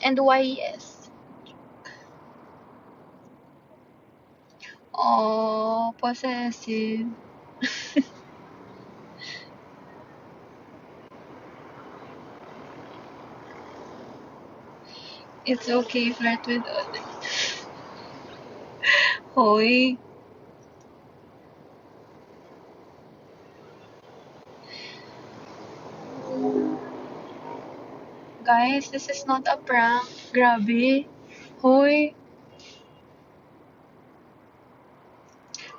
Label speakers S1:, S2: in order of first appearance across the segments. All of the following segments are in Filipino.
S1: And why yes? Oh, possessive. It's okay, flirt with others. Hoy. Guys, this is not a prank. Grabe. Hoy.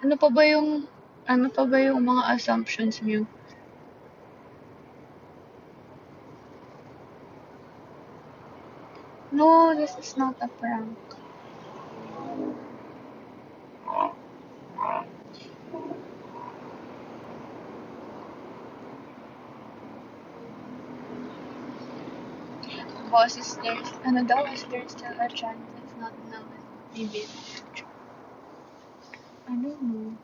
S1: Ano pa ba yung, ano pa ba yung mga assumptions niyo? No, this is not a prank. Boss, is there, ano daw, is there still a chance it's not naman? Maybe in the future. I don't know.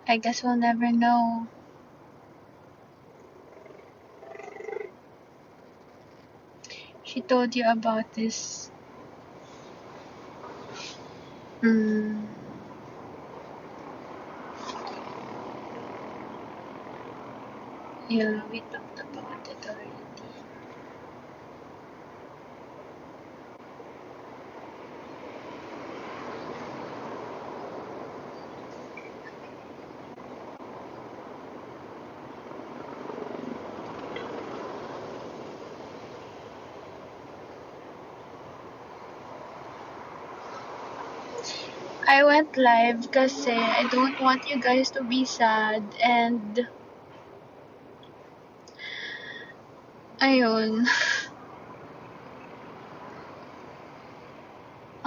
S1: I guess we'll never know. She told you about this. Mm. Yeah, we talked about it already. I went live kasi I don't want you guys to be sad and ayun.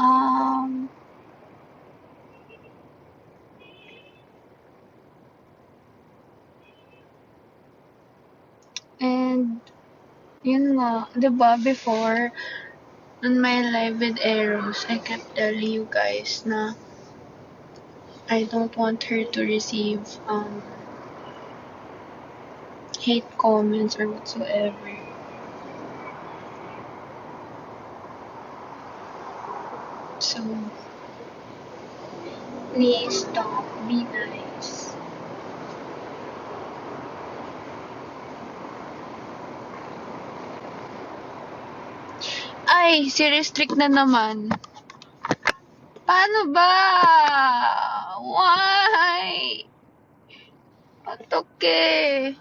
S1: Um, and yun nga, 'di ba before on my live with Eros, I kept telling you guys na I don't want her to receive hate comments or whatsoever. So, please stop, be nice. Ay, si Restrict na naman. Paano ba? Why? Otoke.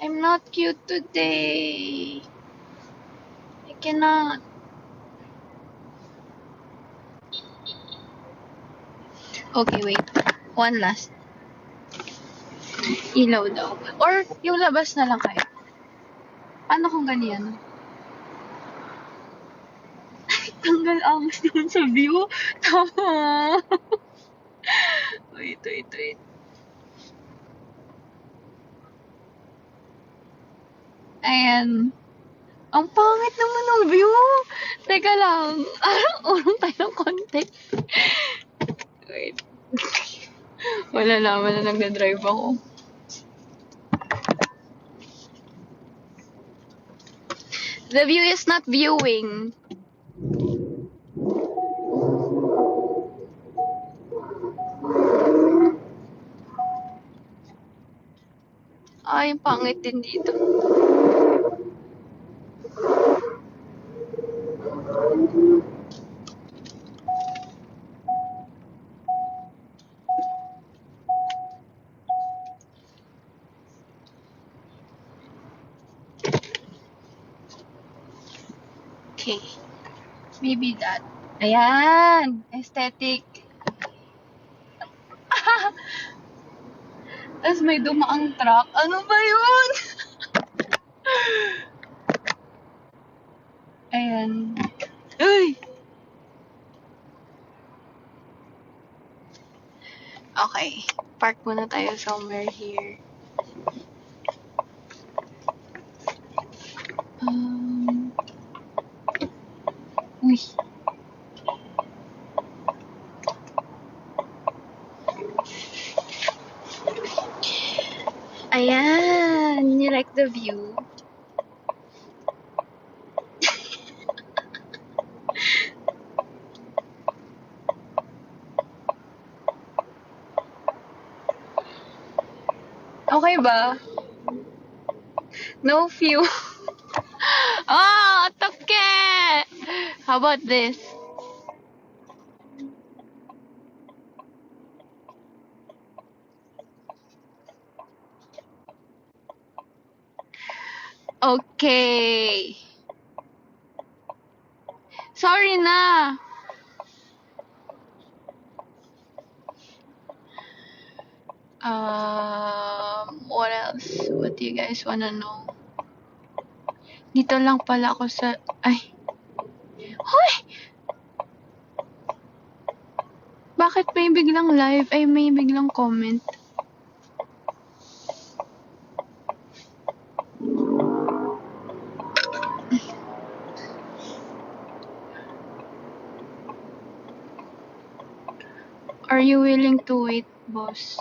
S1: I'm not cute today. I cannot. Okay, wait. One last. Ilaw daw. Or yung labas na lang kaya. Paano kung ganyan? Tanggal angst naman sa view. Tama. Wait. Ayan. Ang pangit naman ng view. Teka lang. Urong tayo ng konti. Wait. Wala na nagda-drive ako. The view is not viewing. Ay, pangit din dito. Okay. Maybe that. Ayan! Aesthetic. Tapos may dumaang truck. Ano ba yun? Ayan. Uy! Okay. Park muna tayo somewhere here. Um, Uy. Ayan, you like the view? Okay ba? No view. Oh, toke! How about this? Okay. Sorry na. What else? What do you guys wanna know? Dito lang pala ako sa... Ay! Hoy! Bakit may biglang live? Ay, may biglang comment. Are you willing to wait, boss?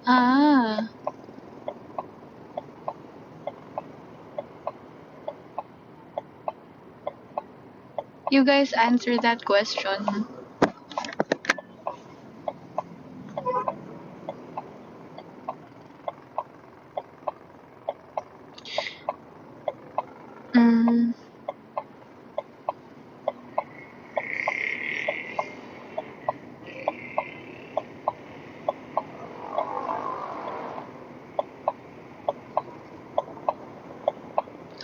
S1: Ah. You guys answer that question. Mm.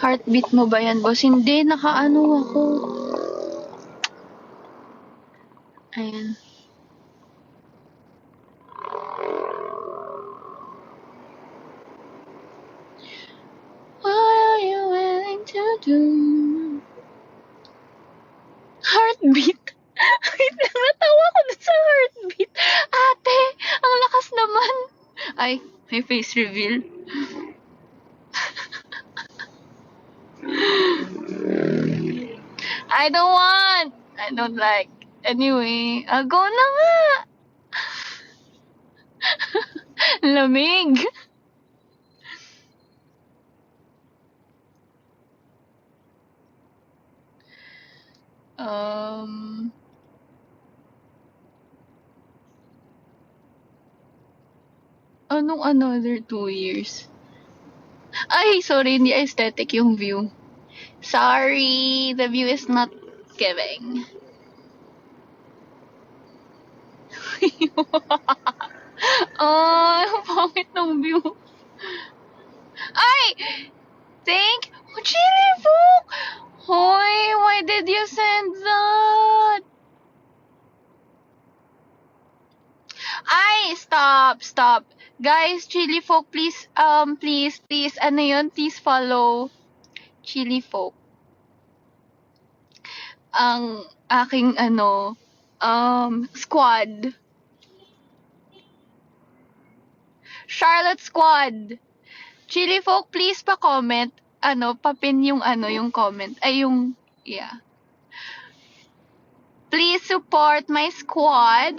S1: Heartbeat mo ba yan, boss? Hindi, nakaano ako. Ayan. What are you willing to do? Heartbeat? Wait lang, natawa ko dun sa heartbeat. Ate, ang lakas naman. Ay, may face reveal. I don't want. I don't like. Anyway, go na nga. Lamig. Anong another 2 years? Ay, sorry, hindi aesthetic yung view. Sorry, the view is not giving. Ang pangit ng view. Ay! Thank... Chili Book! Hoy, why did you send that? Ay, stop. Guys, Chili Folk, please, please, ano yun? Please follow Chili Folk. Ang aking, squad. Charlotte Squad. Chili Folk, please pa-comment. Pa-pin yung yung comment. Ay, yung, yeah. Please support my squad.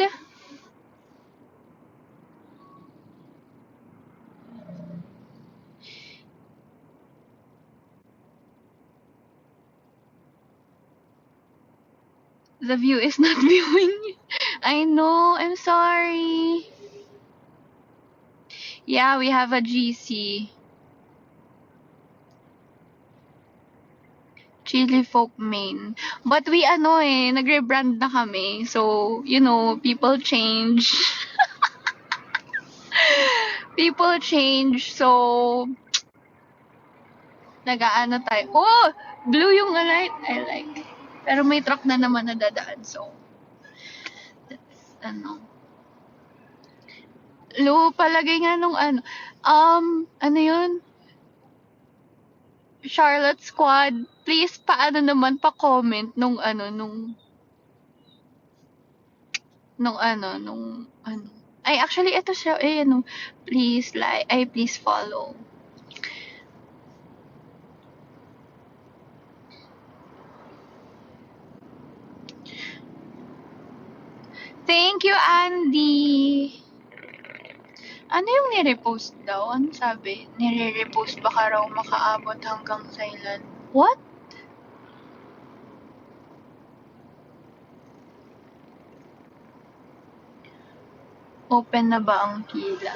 S1: The view is not viewing. I know, I'm sorry. Yeah, we have a GC. Chili Folk main. But we nagre-brand na kami. So, people change. People change. So, nag-aano tayo. Oh! Blue yung light. I like. Pero may truck na naman na dadaan. So, that's, Lu, palagay nga nung ano yun? Charlotte Squad, please pa-comment nung Ay, actually, ito siya, please like, please follow. Thank you, Andy. Ano yung nire-post daw? Ano sabi? Nire-repost baka raw makaabot hanggang kailan? What? Open na ba ang pila?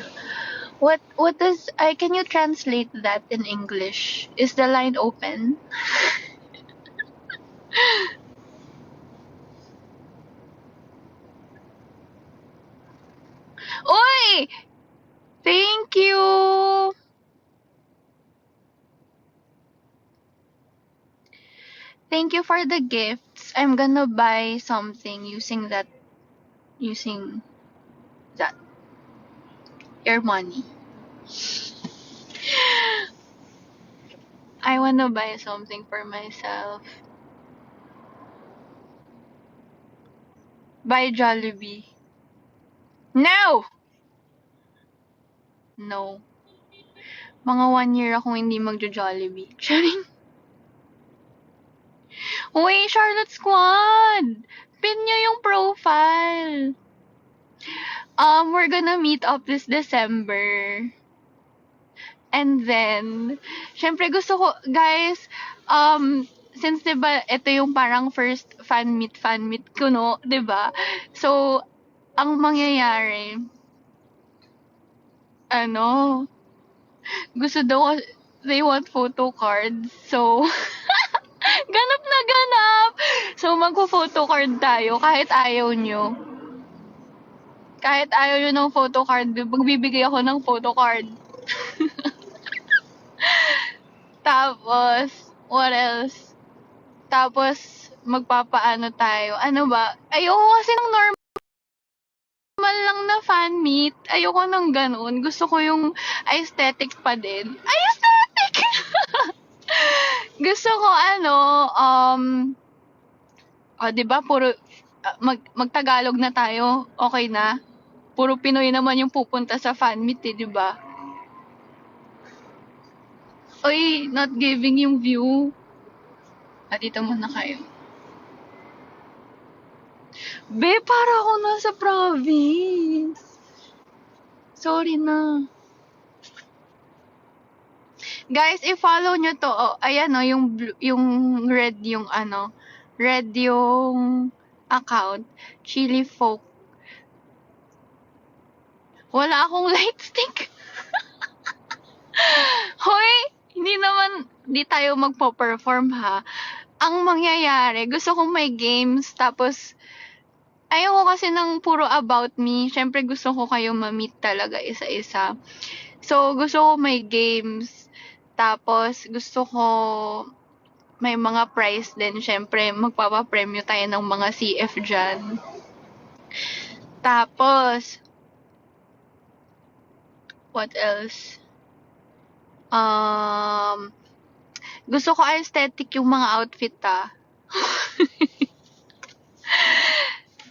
S1: What does can you translate that in English? Is the line open? Oy! Thank you! Thank you for the gifts. I'm gonna buy something using that. Your money. I wanna buy something for myself. Buy Jollibee. No! No. Mga 1 year akong hindi magjo-Jollibee. Charing. Uy, Charlotte Squad! Pin nyo yung profile. We're gonna meet up this December. And then, syempre gusto ko, guys, since 'di ba ito yung parang first fan meet ko, no, 'di ba? So, ang mangyayari, ano, gusto daw, they want photo cards. So, ganap na ganap! So, magpo-photo card tayo kahit ayaw nyo. Kahit ayaw nyo ng photo card, magbibigay ako ng photo card. Tapos, what else? Tapos, magpapaano tayo. Ano ba? Ayoko kasi ng normal lang na fan meet. Ayoko ng ganun. Gusto ko yung aesthetic pa din. Aesthetic! Gusto ko di ba puro magtagalog na tayo. Okay na. Puro Pinoy naman yung pupunta sa fan meet, di ba? Oy, not giving yung view. Dito muna kayo. Be, para ako nasa province. Sorry na. Guys, i-follow nyo to. Oh, ayan yung red yung red yung account. Chili Folk. Wala akong light stick. Hoy, hindi tayo magpo-perform ha. Ang mangyayari, gusto kong may games, tapos ayoko kasi ng puro about me. Syempre gusto ko kayo ma-meet talaga isa-isa. So, gusto ko may games. Tapos, gusto ko may mga prize din. Syempre, magpapapremyo tayo ng mga CF dyan. Tapos, what else? Gusto ko aesthetic yung mga outfit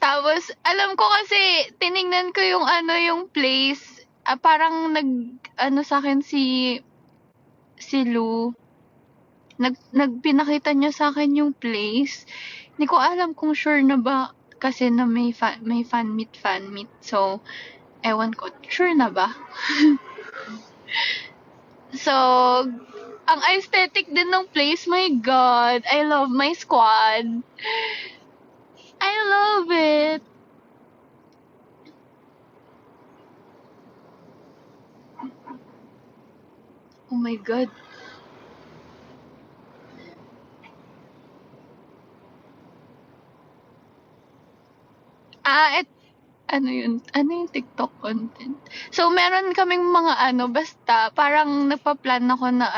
S1: Tapos, alam ko kasi, tiningnan ko yung yung place. Parang sa akin si Lou. Pinakita niya sa akin yung place. Hindi ko alam kung sure na ba kasi na may fan meet. So, ewan ko, sure na ba? So, ang aesthetic din ng place, my God. I love my squad. I love it. Oh my God. Ano yun? Ano yung TikTok content? So, meron kaming mga basta parang nagpa-plan ako na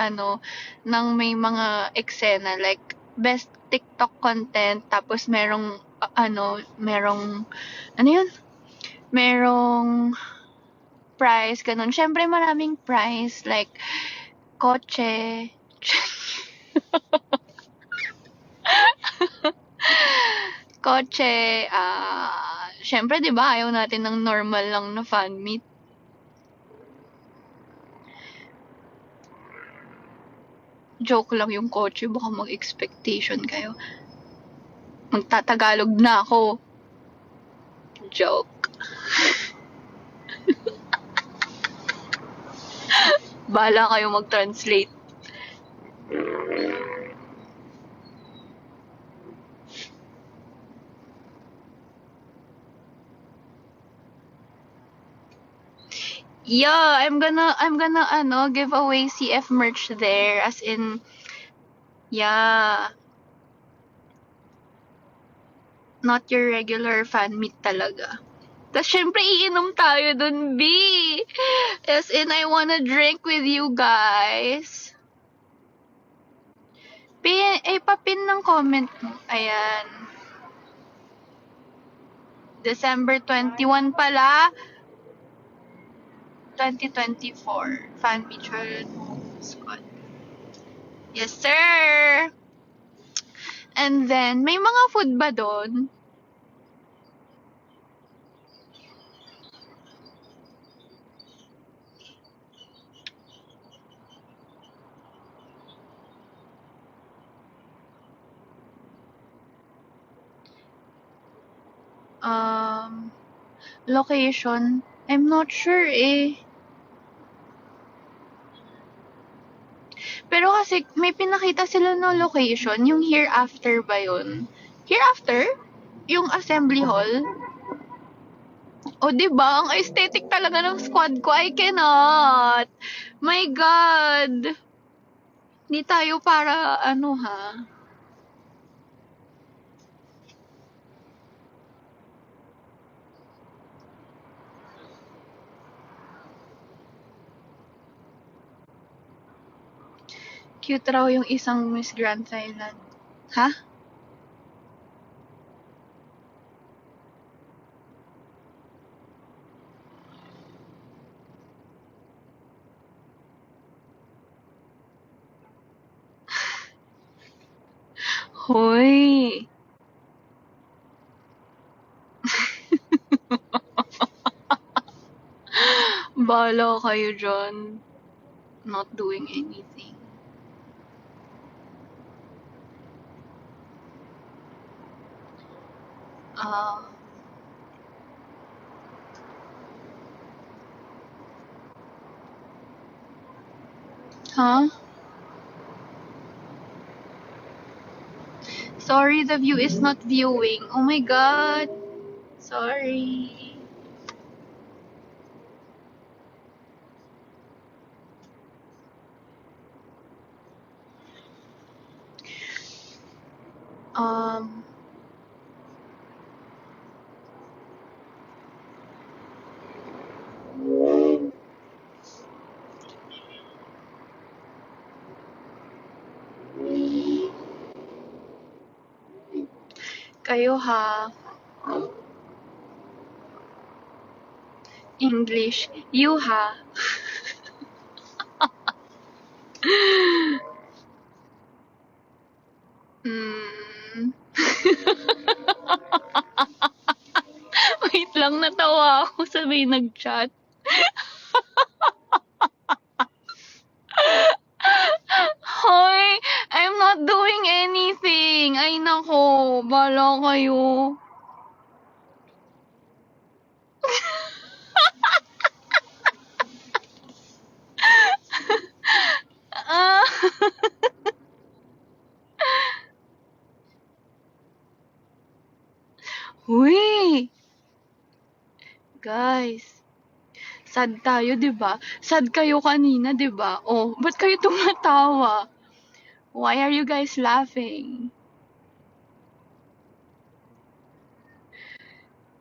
S1: ng may mga eksena, like, best TikTok content, tapos merong, ano yun? Merong prize, ganun. Syempre, maraming prize, like, kotse, kotse, syempre, di ba, ayaw natin ng normal lang na fan meet. Joke lang yung kotse, baka mag-expectation kayo. Magtatagalog na ako. Joke. Bahala kayo mag-translate. Yeah, I'm gonna give away CF merch there, as in, yeah, not your regular fan meet talaga. Tapos syempre iinom tayo dun, B. As in, I wanna drink with you guys. Papin ng comment mo. Ayan. December 21 pala. 2024. Fan meet squad. Yes, sir! And then, may mga food ba doon? Location? I'm not sure eh. Pero kasi may pinakita sila na location, yung Hereafter ba yun? Hereafter? Yung assembly hall? O, diba? Ang aesthetic talaga ng squad ko. I cannot. My God. Hindi tayo para, ano ha? Cute raw yung isang Miss Grand Thailand. Ha? Hoy. Bahala kayo dyan. Not doing anything. Huh? Sorry, the view is not viewing. Oh my God. Sorry. Um, kayo ha. English. You ha. Hmm. Wait lang, natawa ako sa may nag-chat. Hoy! I'm not doing anything! Ay nako, bahala kayo. Ah! Uy! Guys, sad tayo, 'di ba? Sad kayo kanina, 'di ba? Oh, ba't kayo tumatawa? Why are you guys laughing?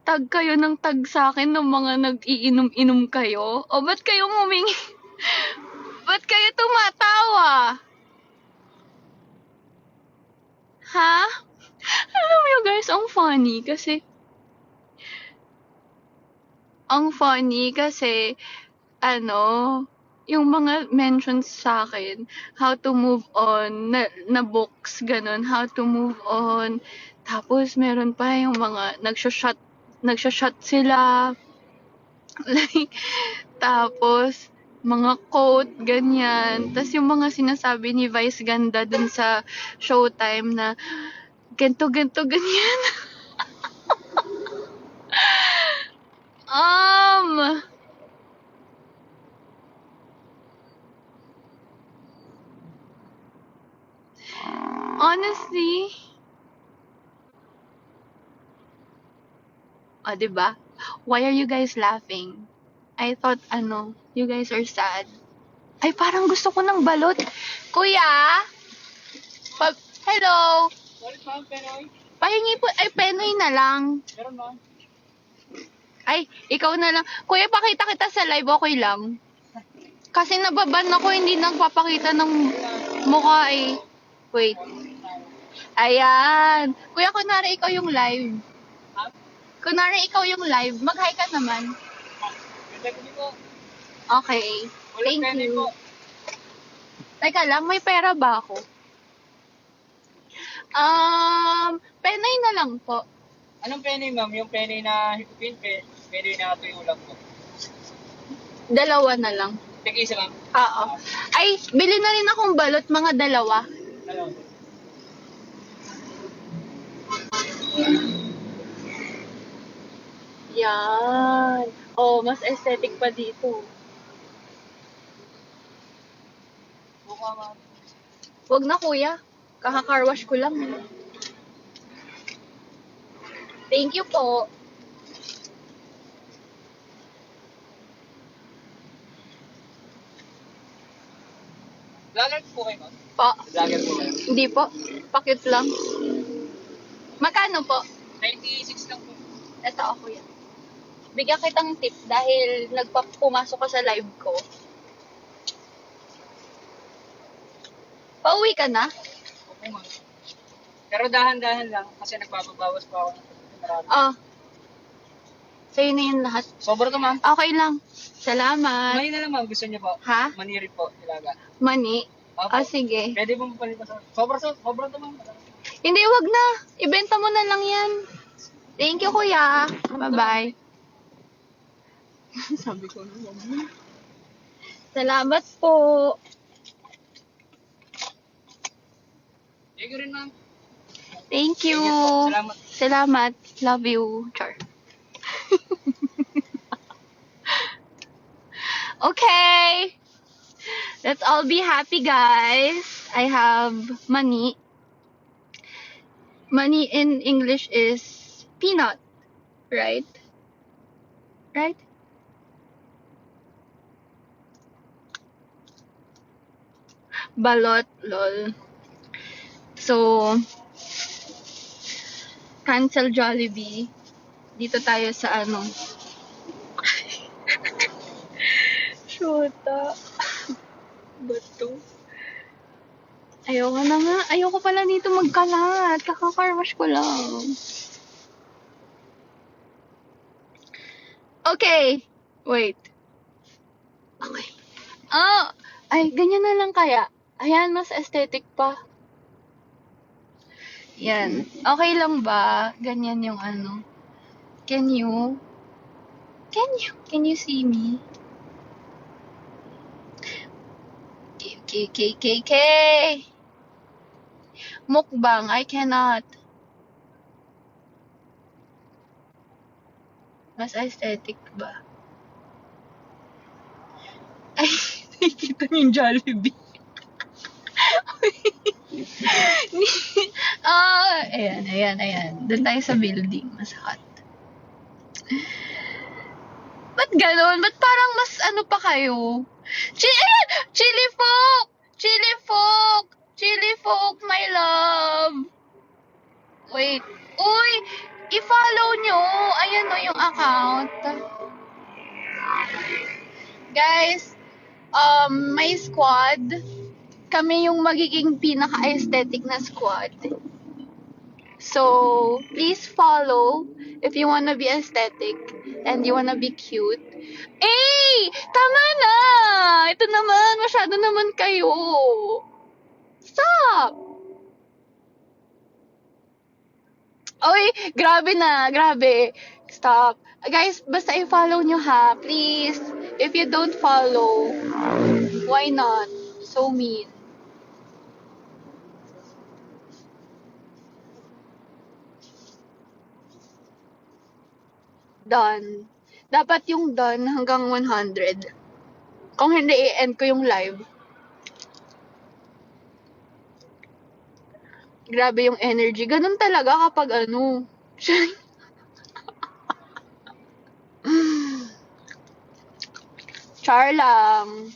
S1: Tag kayo ng tag sa akin ng mga nag-iinom-inom kayo? O ba't kayo humingi? Ba't kayo tumatawa? Ha? Alam mo guys, ang funny kasi, ano, yung mga mentions sa akin, how to move on, na books, ganun, how to move on. Tapos, meron pa yung mga nagsha-shot sila. Like, tapos, mga quote, ganyan. Tapos, yung mga sinasabi ni Vice Ganda dun sa Showtime na, ganto, ganyan. Um, Honestly. O, diba? Why are you guys laughing? I thought, you guys are sad. Ay, parang gusto ko ng balot. Kuya? Pa- Hello?
S2: Sorry, ma'am, Penoy.
S1: Pahingi po, ay, penoy na lang.
S2: Meron, ma'am.
S1: Ay, ikaw na lang. Kuya, pakita kita sa live, okay lang. Kasi nababan ako, hindi nagpapakita ng mukha eh. Wait. Ayan. Kuya, kunwari ikaw yung live. Kunwari ikaw yung live, mag-hi ka naman.
S2: Ganda ko dito.
S1: Okay.
S2: Walang
S1: Thank
S2: Penoy po.
S1: you. Teka lang, may pera ba ako? Penoy na lang po.
S2: Anong Penoy, ma'am? Yung Penoy na hipupin, Penoy na tuyo lang po.
S1: Dalawa na lang.
S2: Tig-isa, ma'am.
S1: Oo. Ay, bili na rin akong balot, mga dalawa.
S2: Ano?
S1: Yan. Oh, mas aesthetic pa dito.
S2: Buka, ma'am.
S1: Wag na kuya. Kaka-carwash ko lang. Thank you po.
S2: Vlogger po kayo, ma'am?
S1: Po.
S2: Vlogger po kayo.
S1: Hindi po. Pakit lang. Magkano po?
S2: 96 lang po.
S1: Ito ako yan. Bigyan kitang tip dahil pumasok ka sa live ko. Pauwi ka na?
S2: Opo, ma'am. Pero dahan-dahan lang kasi nagpapabawas pa ako ng marami.
S1: Ah. Sa'yo na yun lahat.
S2: Sobra to, ma'am.
S1: Okay lang. Salamat.
S2: Mani na lang, ma'am. Gusto niyo po?
S1: Ha?
S2: Mani rin po, ilaga.
S1: Mani?
S2: Opo.
S1: Ah, sige.
S2: Pwede mo palitan sa... Sobra to, ma'am.
S1: Hindi, wag na. Ibenta mo na lang yan. Thank you, kuya. Bye-bye. Sabi ko na, wag na. Salamat po.
S2: Thank you rin, ma'am.
S1: Thank you.
S2: Thank you po. Salamat.
S1: Salamat. Love you. Char. Okay. Let's all be happy, guys. I have money. Money in English is peanut, right? Right? Balot, lol. So, cancel Jollibee. Dito tayo sa Shota. Bato. Ayoko na nga. Ayoko pala dito magkalat. Kaka-carwash ko lang. Okay. Wait. Okay. Ay, ganyan na lang kaya. Ayan, mas aesthetic pa. Yan. Okay lang ba? Ganyan yung Can you see me? K. Mukbang, I cannot. Mas aesthetic ba? Ay, nakikita niyo yung Jollibee. Ayan. Doon tayo sa building. Mas hot. Ba't ganun? Ba't parang mas pa kayo? Chili Folk! Chili Folk, my love! Wait. Uy! I-follow nyo! Ayan o yung account. Guys, my squad, kami yung magiging pinaka-aesthetic na squad. So, please follow if you wanna be aesthetic and you wanna be cute. Eh! Tama na! Ito naman, masyado naman kayo. Stop! Oy, grabe. Stop. Guys, basta i-follow nyo ha, please. If you don't follow, why not? So mean. Done. Dapat yung done hanggang 100. Kung hindi, i-end ko yung live. Grabe yung energy. Ganun talaga kapag ano. Char lang.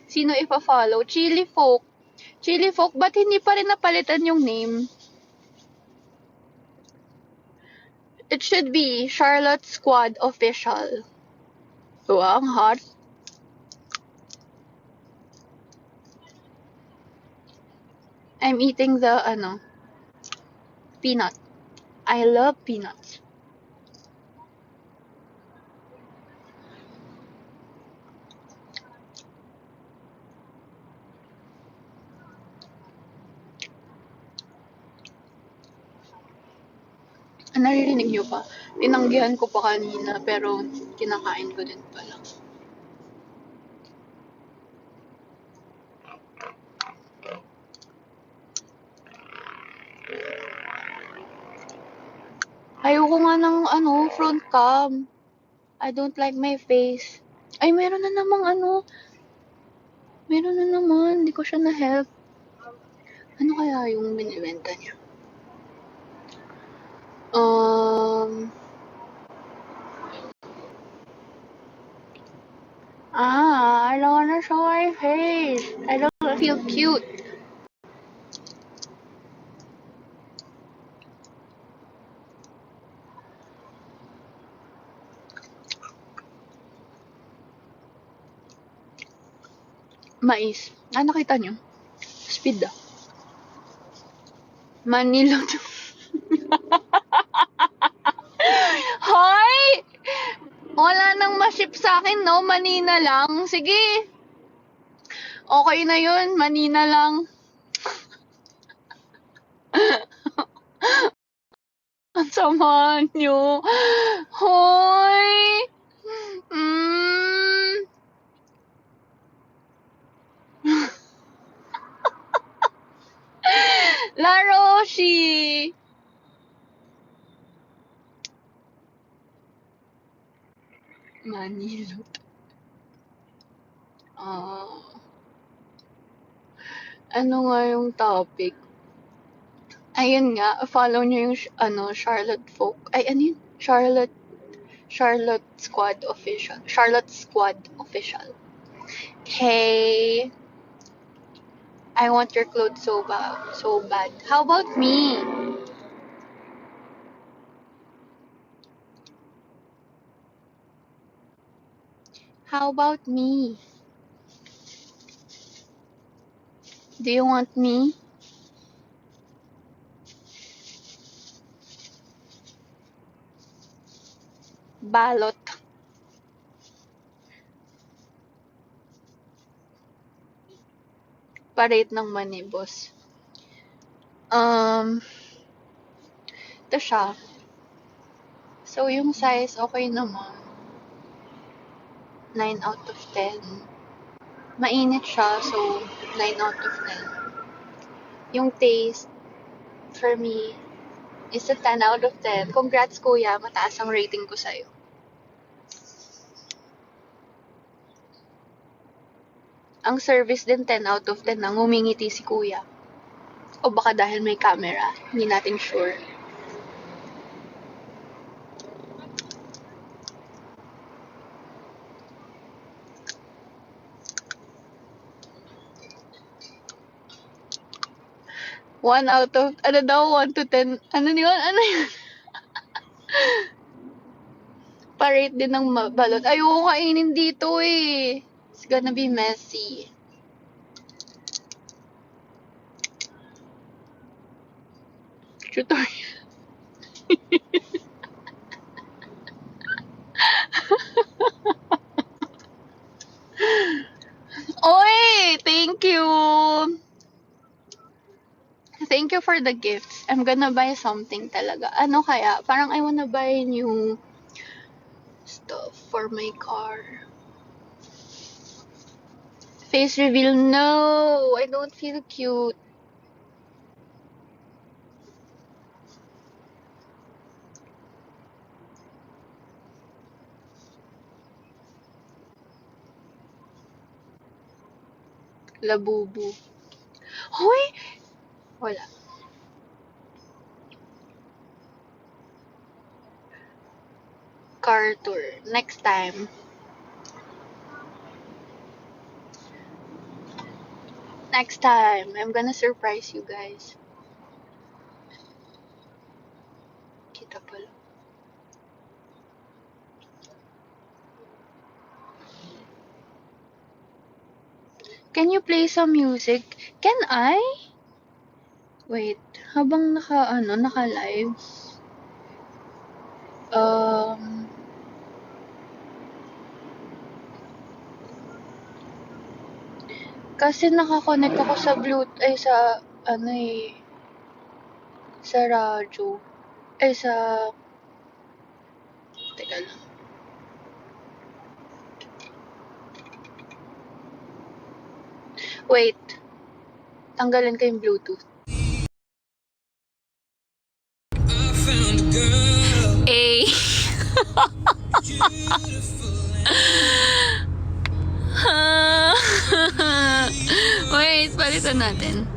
S1: Sino ipa-follow? Chili Folk. Chili Folk, ba't hindi pa rin napalitan yung name? It should be Charlotte Squad Official. Wow, ang hot. I'm eating the, peanut. I love peanuts. Naririnig niyo pa? Tinanggihan ko pa kanina, pero kinakain ko din pala. Ayoko nga ng, front cam. I don't like my face. Ay, meron na namang meron na naman. Hindi ko siya na-help. Ano kaya yung binibenta niya? I don't wanna show my face. I don't feel cute. Mais. Nakita niyo? Speed ah. Manila to. Hoy! Wala nang ma-ship sa akin, no? Manila lang. Sige. Okay na yun. Manila lang. Ang sama nyo. Hoy! Mm. La Roshi! Manilot. Ano nga yung topic? Ayun nga, follow nyo yung, Charlotte Folk. Ay, ano yun? Charlotte Squad Official. Charlotte Squad Official. Hey, I want your clothes so bad. How about me? How about me? Do you want me? Balot. Parade ng manibos. Ito siya. So, yung size, okay naman. 9 out of 10. Mainit siya, so 9 out of 10. Yung taste, for me, is a 10 out of 10. Congrats, kuya. Mataas ang rating ko sa'yo. Ang service din 10 out of 10 na ngumingiti si kuya. O baka dahil may camera, hindi natin sure. One out of, 1 to 10, ano yun? Pa-rate din ng balot. Ayoko kainin dito eh. It's gonna be messy. Tutorial. Oy! Thank you! Thank you for the gifts. I'm gonna buy something talaga. Ano kaya? Parang I wanna buy new stuff for my car. Face reveal? No! I don't feel cute. Labubu. Hoy! Wala. Car tour. Next time. Next time. I'm gonna surprise you guys. Kita pala. Can you play some music? Can I? Wait. Habang naka-live. Um... Kasi nakakonect ako sa Bluetooth, sa radyo. Teka lang. Wait. Tanggalin ko yung Bluetooth. Eh. Wait, palitan natin.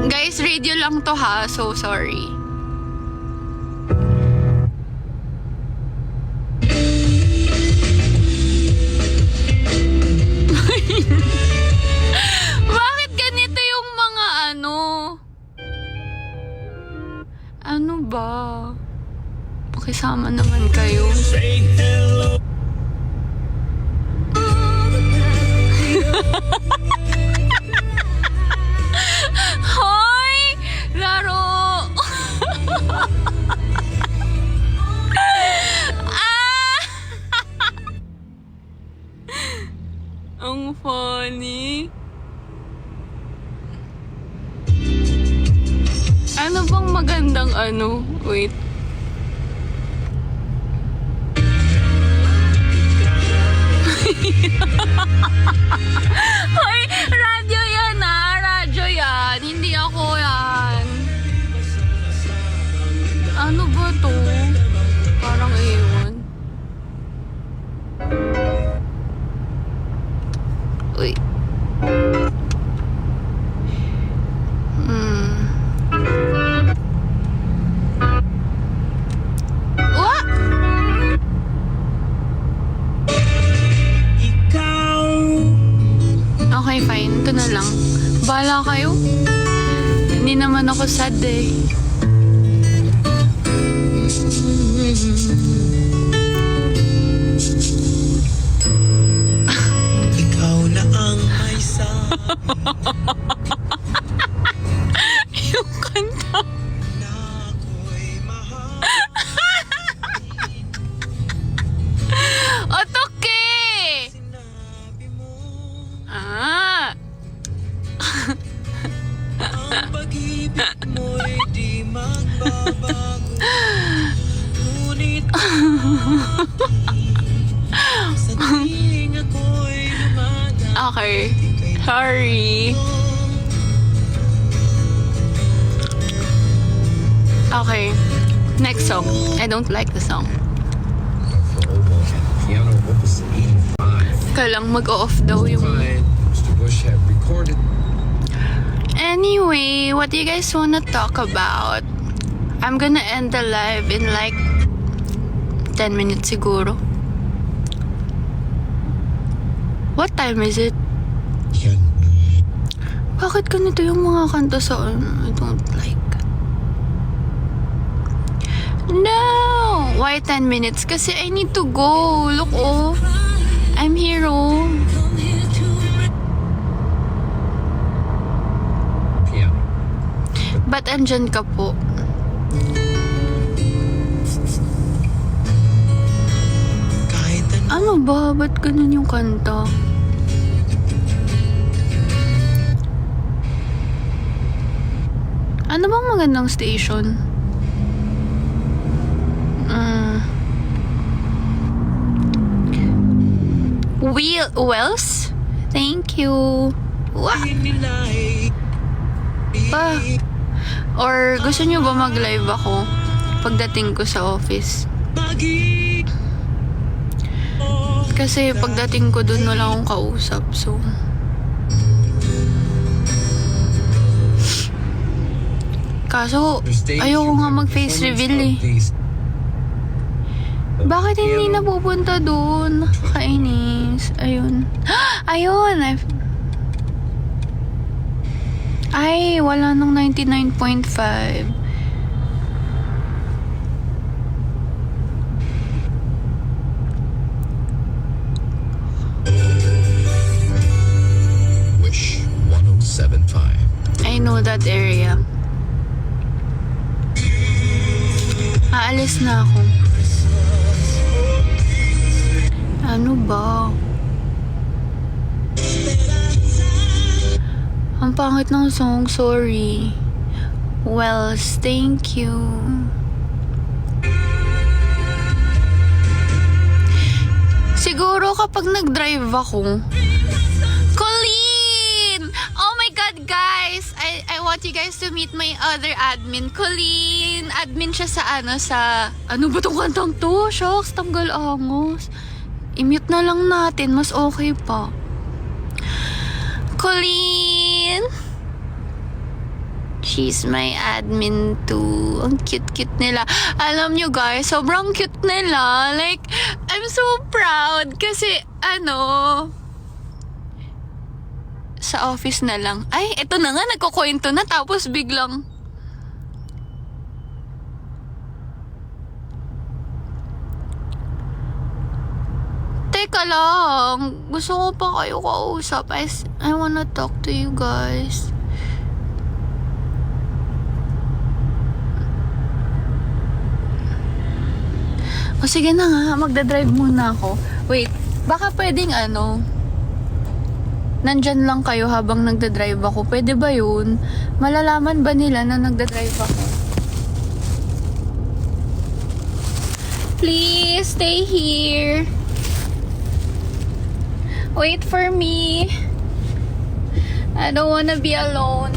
S1: Guys, radio lang to ha. So sorry. Bakit ganito yung mga ano? Ano ba? Pakisama naman kayo. Hoy! Laro! Ah! Ang funny. Ano bang magandang ano? Wait. Hoy! Radyo yan ah! Radyo yan! Hindi ako yan! Ano ba to? Parang ewan. Uy. What? Okay, fine. Ito na lang. Bahala kayo. Hindi naman ako sad eh.
S3: Ikaw na ang may
S1: Yung kanta.
S3: na ako'y mahal.
S1: Otoke!
S3: Sinabi mo
S1: Ah!
S3: ang pag-ibig mo'y di magbabago. Ngunit sa tuwing ako'y lumalang
S1: Okay. Sorry. Okay. Next song. I don't like the song.
S4: Piano Opus 85.
S1: Kailang mag-off daw yung...
S4: Mr. Bush had recorded.
S1: Anyway, what do you guys wanna talk about? I'm gonna end the live in like 10 minutes siguro. What time is it?
S3: Yan.
S1: Bakit ganito yung mga kanta sa I don't like? No! Why 10 minutes? Kasi I need to go. Look, oh. I'm here, oh.
S4: Piano.
S1: Ba't andyan ka po?
S3: Kahit
S1: Ano ba? Ba't ganun yung kanta? Ano bang magandang station? Wells? Thank you. Wow.
S3: nila'y
S1: Pa. Or gusto nyo ba mag-live ako pagdating ko sa office?
S3: pag-ibig mo
S1: Kasi pagdating ko dun, wala akong kausap. So, kaso,
S4: There's days
S1: ayoko
S4: you
S1: nga
S4: have
S1: mag-face
S4: performance
S1: reveal
S4: of
S1: eh.
S4: these-
S1: Bakit hindi
S4: Piano.
S1: napupunta dun? Nakakainis. Ayun. Ayun! Ay, wala nung 99.5.
S3: Wish 1075.
S1: I know that area. Aalis na ako. Ano ba? Ang pangit ng song, sorry. Wells, thank you. Siguro kapag nag-drive ako. Colleen! Oh my God, guys! I want you guys to meet my other admin. Colleen! Admin siya sa ano ba tong kantang to? Shucks, tanggal angos. I-mute na lang natin, mas okay pa. Colleen! She's my admin too. Ang cute-cute nila. Alam nyo guys, sobrang cute nila. Like, I'm so proud. Kasi, sa office na lang. Ay, eto na nga, nagkukwento na. Tapos biglang, teka lang. Gusto ko pa kayo kausap. I wanna talk to you guys. O sige na nga, magdadrive muna ako. Wait, baka pwedeng nandyan lang kayo habang nagdadrive ako. Pwede ba yun? Malalaman ba nila na nagdadrive ako? Please, stay here. Wait for me. I don't wanna be alone.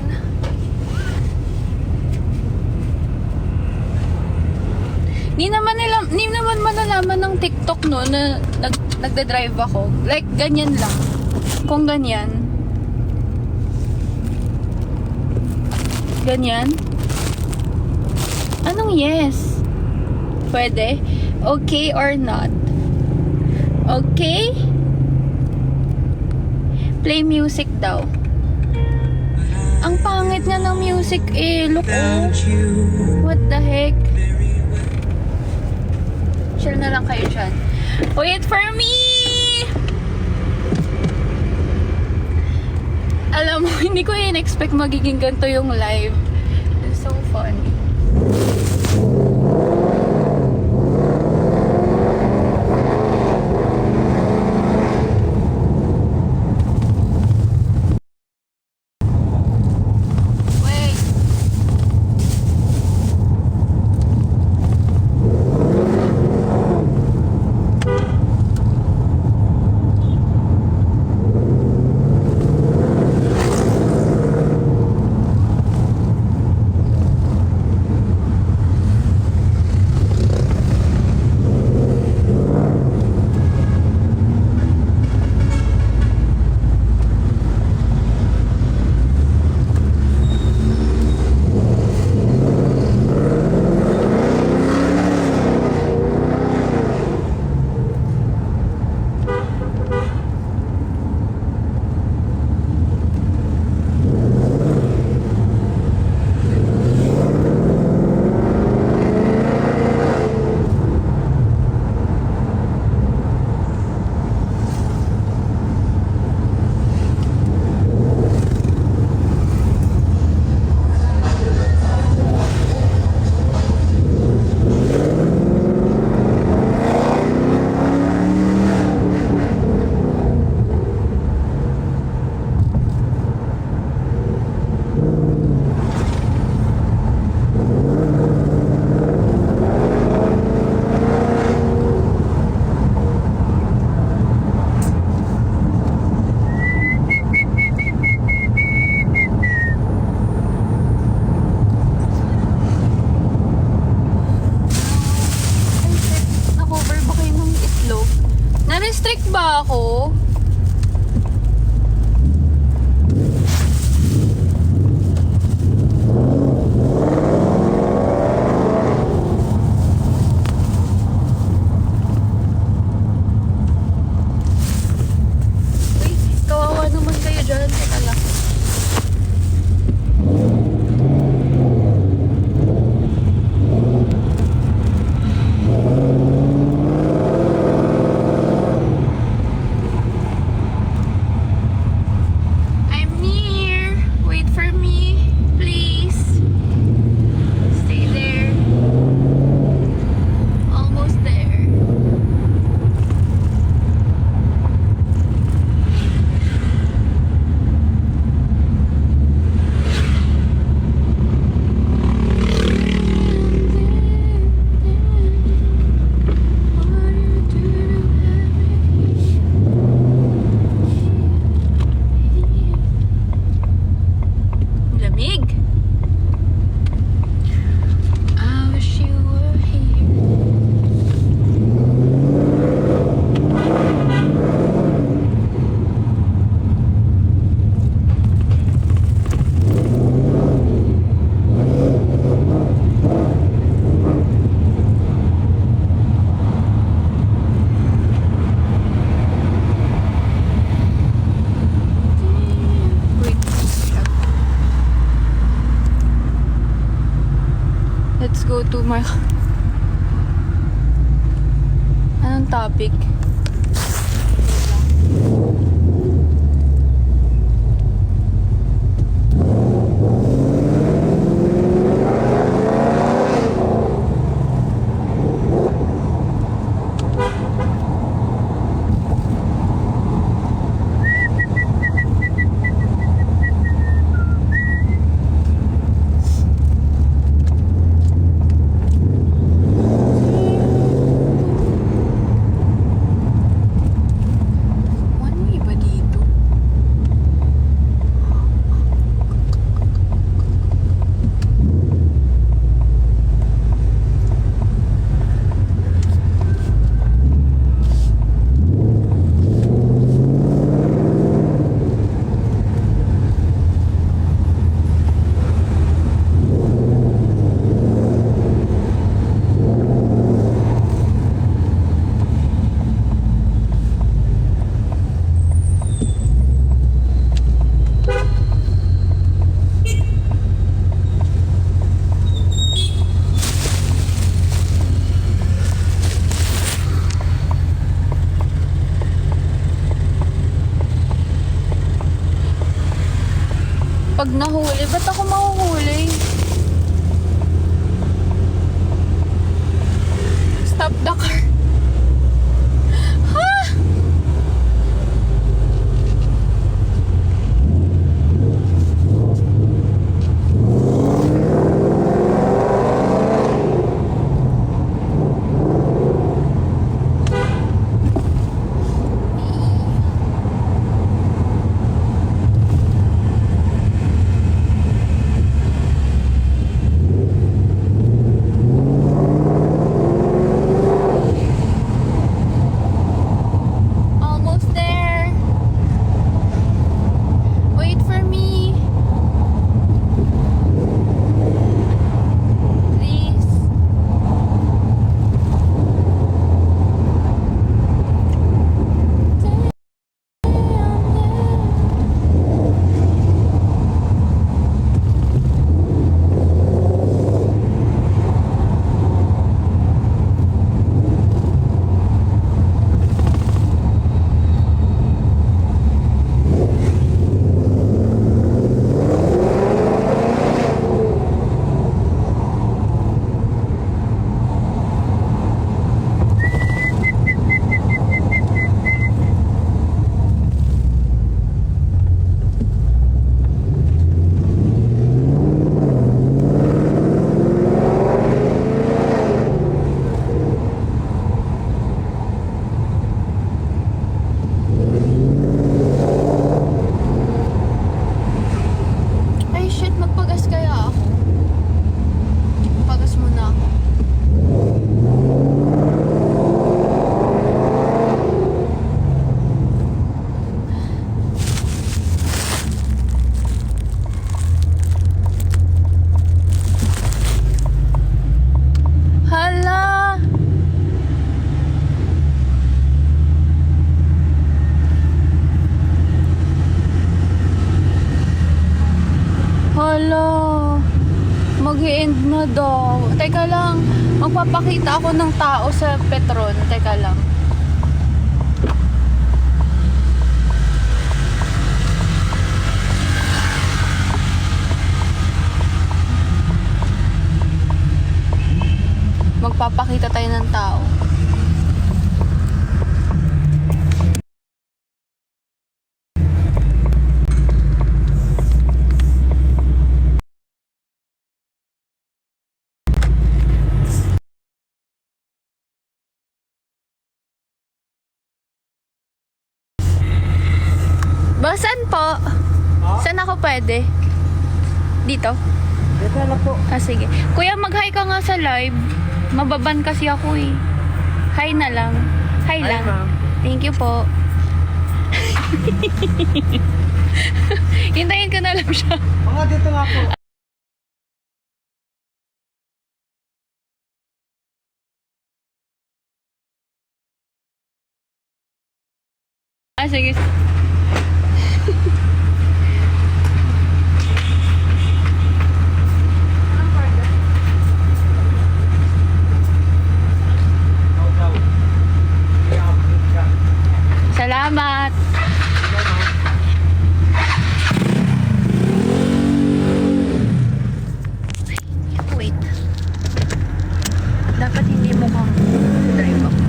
S1: Ni naman malalaman ng TikTok no na nagda-drive ako. Like, ganyan lang. Kung ganyan. Ganyan. Anong yes? Pwede? Okay or not? Okay? Play music daw. Ang pangit nga ng music eh. Look oh. What the heck? Chill na lang kayo dyan. Wait for me! Alam mo, hindi ko in-expect magiging ganito yung live. It's so funny. Wait. ako. Uy, kawawa naman kayo dyan. Teka lang. I'm near. Wait for me, please. Stay there. Almost there. Lamig. I wish you were here. Wait. Let's go to my... Anong topic? One way ba dito? Pag nahuli, ba't ako mahuhuli? Stop the car. Ha? Hala. Mag-i-end na daw. Teka lang. Magpapakita ako ng tao sa Petron. Teka lang. Magpapakita tayo ng tao. Ba, saan po? Saan ako pwede? Dito?
S2: Dito na po.
S1: Ah, sige. Kuya, mag-hi ka nga sa live. Mababan kasi ako eh. Hi na lang. Hi lang.
S2: ma'am.
S1: Thank you po. Hintayin ko na lang siya.
S2: Oo, dito nga po.
S1: Ah, sige. Salamat. Wait. Dapat hindi mo kang drive ako.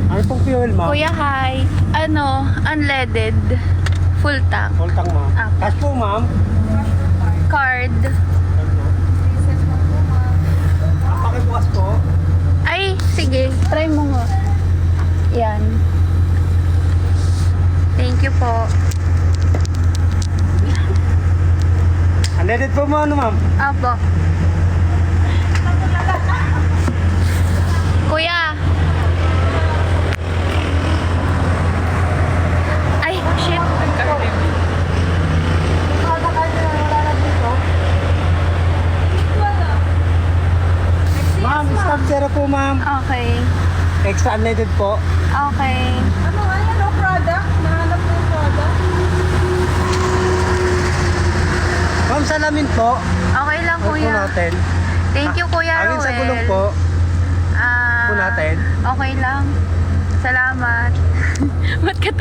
S2: Ano pong fuel, ma'am?
S1: Kuya, hi. Ano, unleaded. Full tank.
S2: Kultang, ma'am.
S1: Ah.
S2: Cash po, ma'am.
S1: Card.
S2: Pakibukas po.
S1: Ay, sige. Try mo nga. Yan. Thank you po.
S2: Unleaded po mo, ano, ma'am?
S1: Apo. Kuya. Ay, shit.
S2: Ma'am, stop zero po, ma'am.
S1: Okay.
S2: Extra unleaded po.
S1: Okay.
S5: Ano nga yan, no product? Nahanap mo yung product?
S2: Ma'am, salamin po.
S1: Okay lang,
S2: Huwag po
S1: kuya.
S2: natin.
S1: Thank you, Kuya
S2: Hangin sa
S1: Roel.
S2: gulong po.
S1: Ah,
S2: Po natin.
S1: Okay lang. Salamat. Ba't ka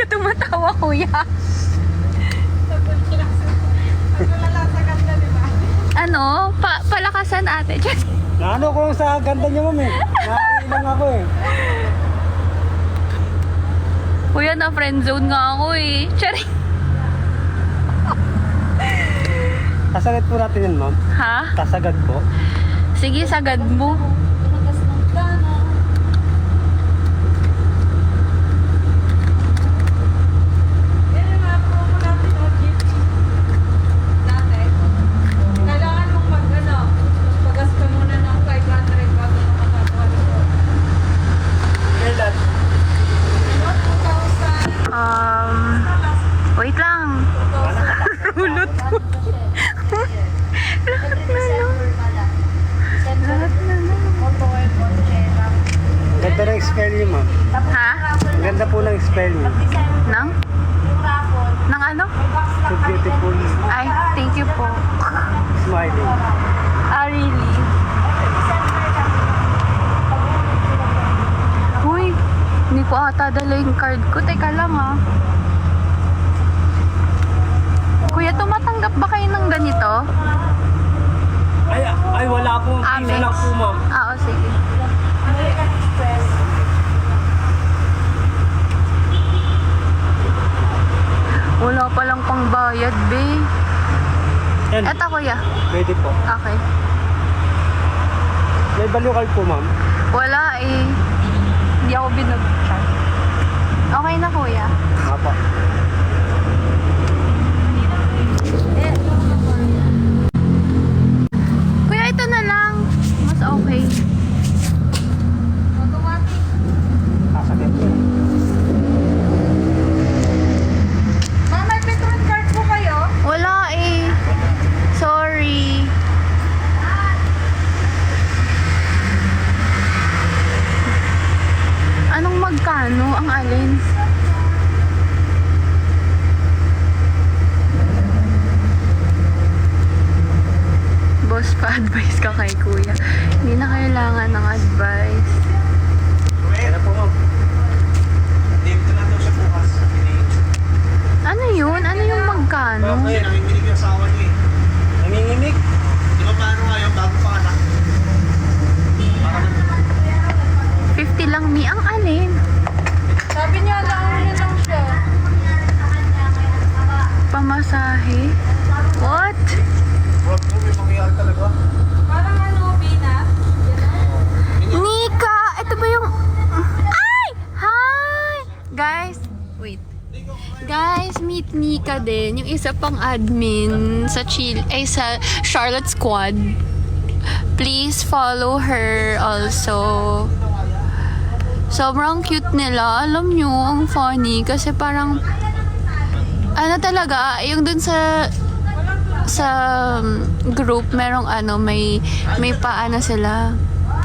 S1: tumatawa, kuya?
S5: Nalalasa ka na, di ba?
S1: Ano? Palakasan ate.
S2: Naano ko sa ganda niyo, ma'am, eh. Naiilang ako, eh.
S1: Kuya, na friend zone nga ako eh. Charing.
S2: Kasagad po natin yun, ma'am.
S1: Ha?
S2: Kasagad po.
S1: Sige, sagad mo.
S5: Tumagas ng plano. Yan yung mga promo natin, no, GP. Dati. Kailangan mong pagas ka muna ng 500 bago makakagawa nito.
S2: Kailan?
S5: 2,000.
S1: Wait lang. Rulot mo.
S2: Ganda ng spell niyo, ma'am.
S1: Ha?
S2: Ang ganda po ng spell niyo.
S1: Nang? Nang ano?
S2: So beautiful.
S1: Ay, thank you po.
S2: Smiling.
S1: Ah, really? Uy, hindi ko ata dala yung card ko. Teka lang ah. Kuya, tumatanggap ba kayo ng ganito?
S2: Ay, wala po. Isa
S1: Amex.
S2: lang po, ma'am.
S1: Ah, o sige.
S5: American Express.
S1: Wala palang pangbayad, be.
S2: Yan.
S1: Eto, kuya.
S2: Pwede po.
S1: Okay.
S2: May value card po, ma'am.
S1: Wala eh. Hindi ako binag-chat. Okay na, kuya.
S2: Apa.
S1: Kuya, ito na lang. Mas okay.
S5: Automatic.
S2: Kasagad po.
S5: Ma'am, may Petron card po kayo?
S1: Wala eh. Sorry. mag-advise ka kay kuya. Hindi na kailangan ng advice.
S6: Kaya po ma'am. Dito na daw siya bukas.
S1: Ano yun? Ano yung magkano?
S6: Kasi nanginginig yung asawa niyo eh. Nanginginig? Di ba paano ngayon bago pa anak? Para naman.
S1: 50 lang mi. Ang alin?
S5: Sabi niya, nauna lang siya.
S1: Pamasahe? What?
S6: Bro, may mangyayari talaga.
S5: Parang ano, Bina?
S1: Nika! Ito ba yung... Ay! Hi! Guys, wait. Guys, meet Nika din. Yung isa pang admin sa sa Charlotte Squad. Please follow her also. Sobrang cute nila. Alam nyo, ang funny. Kasi parang... Ano talaga, yung dun sa group, merong ano, may paano sila.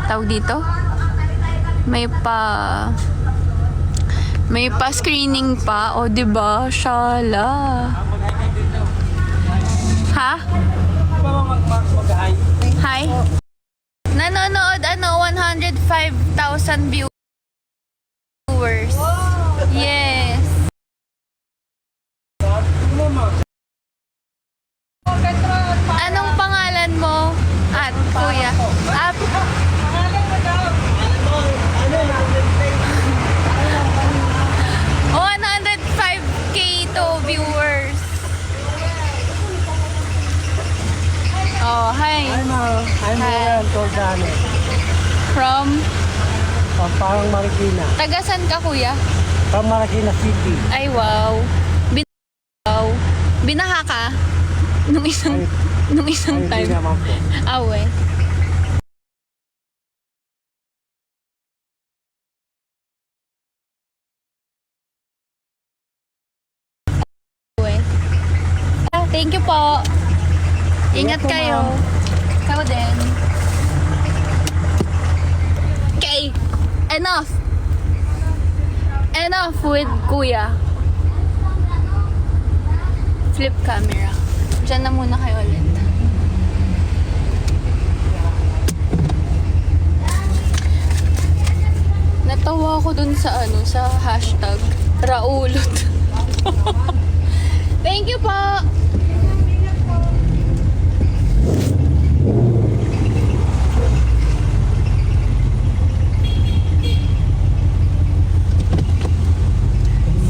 S1: Tawag dito? May pa screening pa, o diba? Shala. Ha? Hi? Nanonood 105,000 viewers. Yes. Anong pangalan mo? At kuya. 105K to viewers. Oh, hi.
S6: I'm
S1: Hi.
S6: Tordano.
S1: From?
S6: Parang Marikina.
S1: Tagasan ka, kuya?
S6: From Marikina City.
S1: Ay, wow. Binaha ka? Nung isang time.
S6: Hindi naman po.
S1: Awe. Thank you po. Ingat kayo. Ikaw din. Okay. Enough. Enough with kuya. Flip camera. Diyan na muna kayo ulit. Natawa ako dun sa sa hashtag Raulot. Thank you po.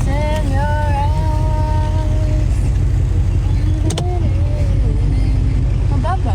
S1: Send your eyes. Mababa.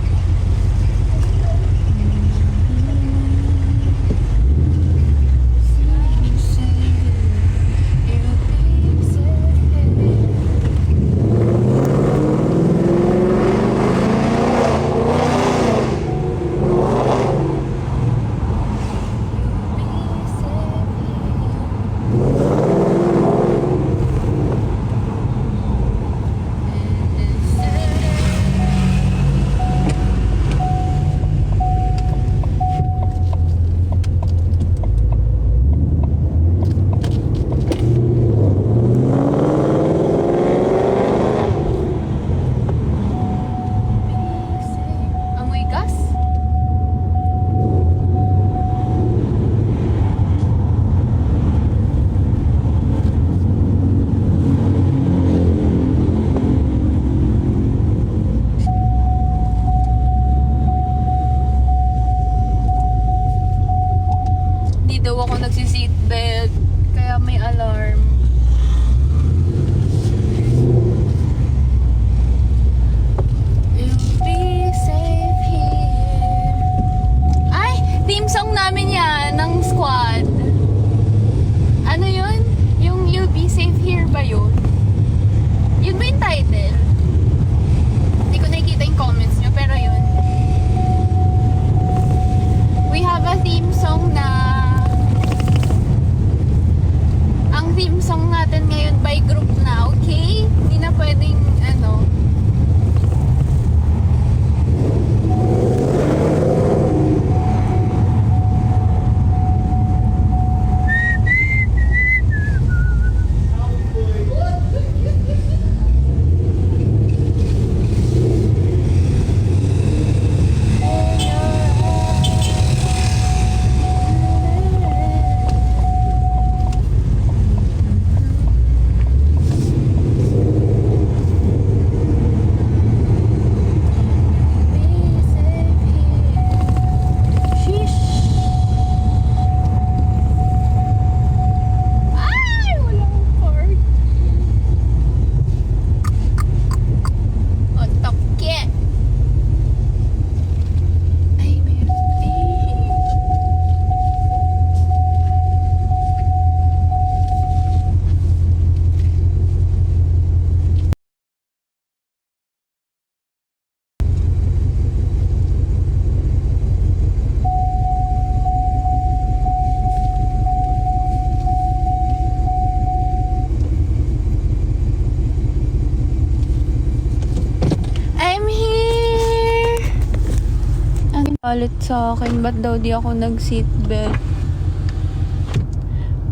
S1: Galit sa akin, ba't daw di ako nag-seatbelt?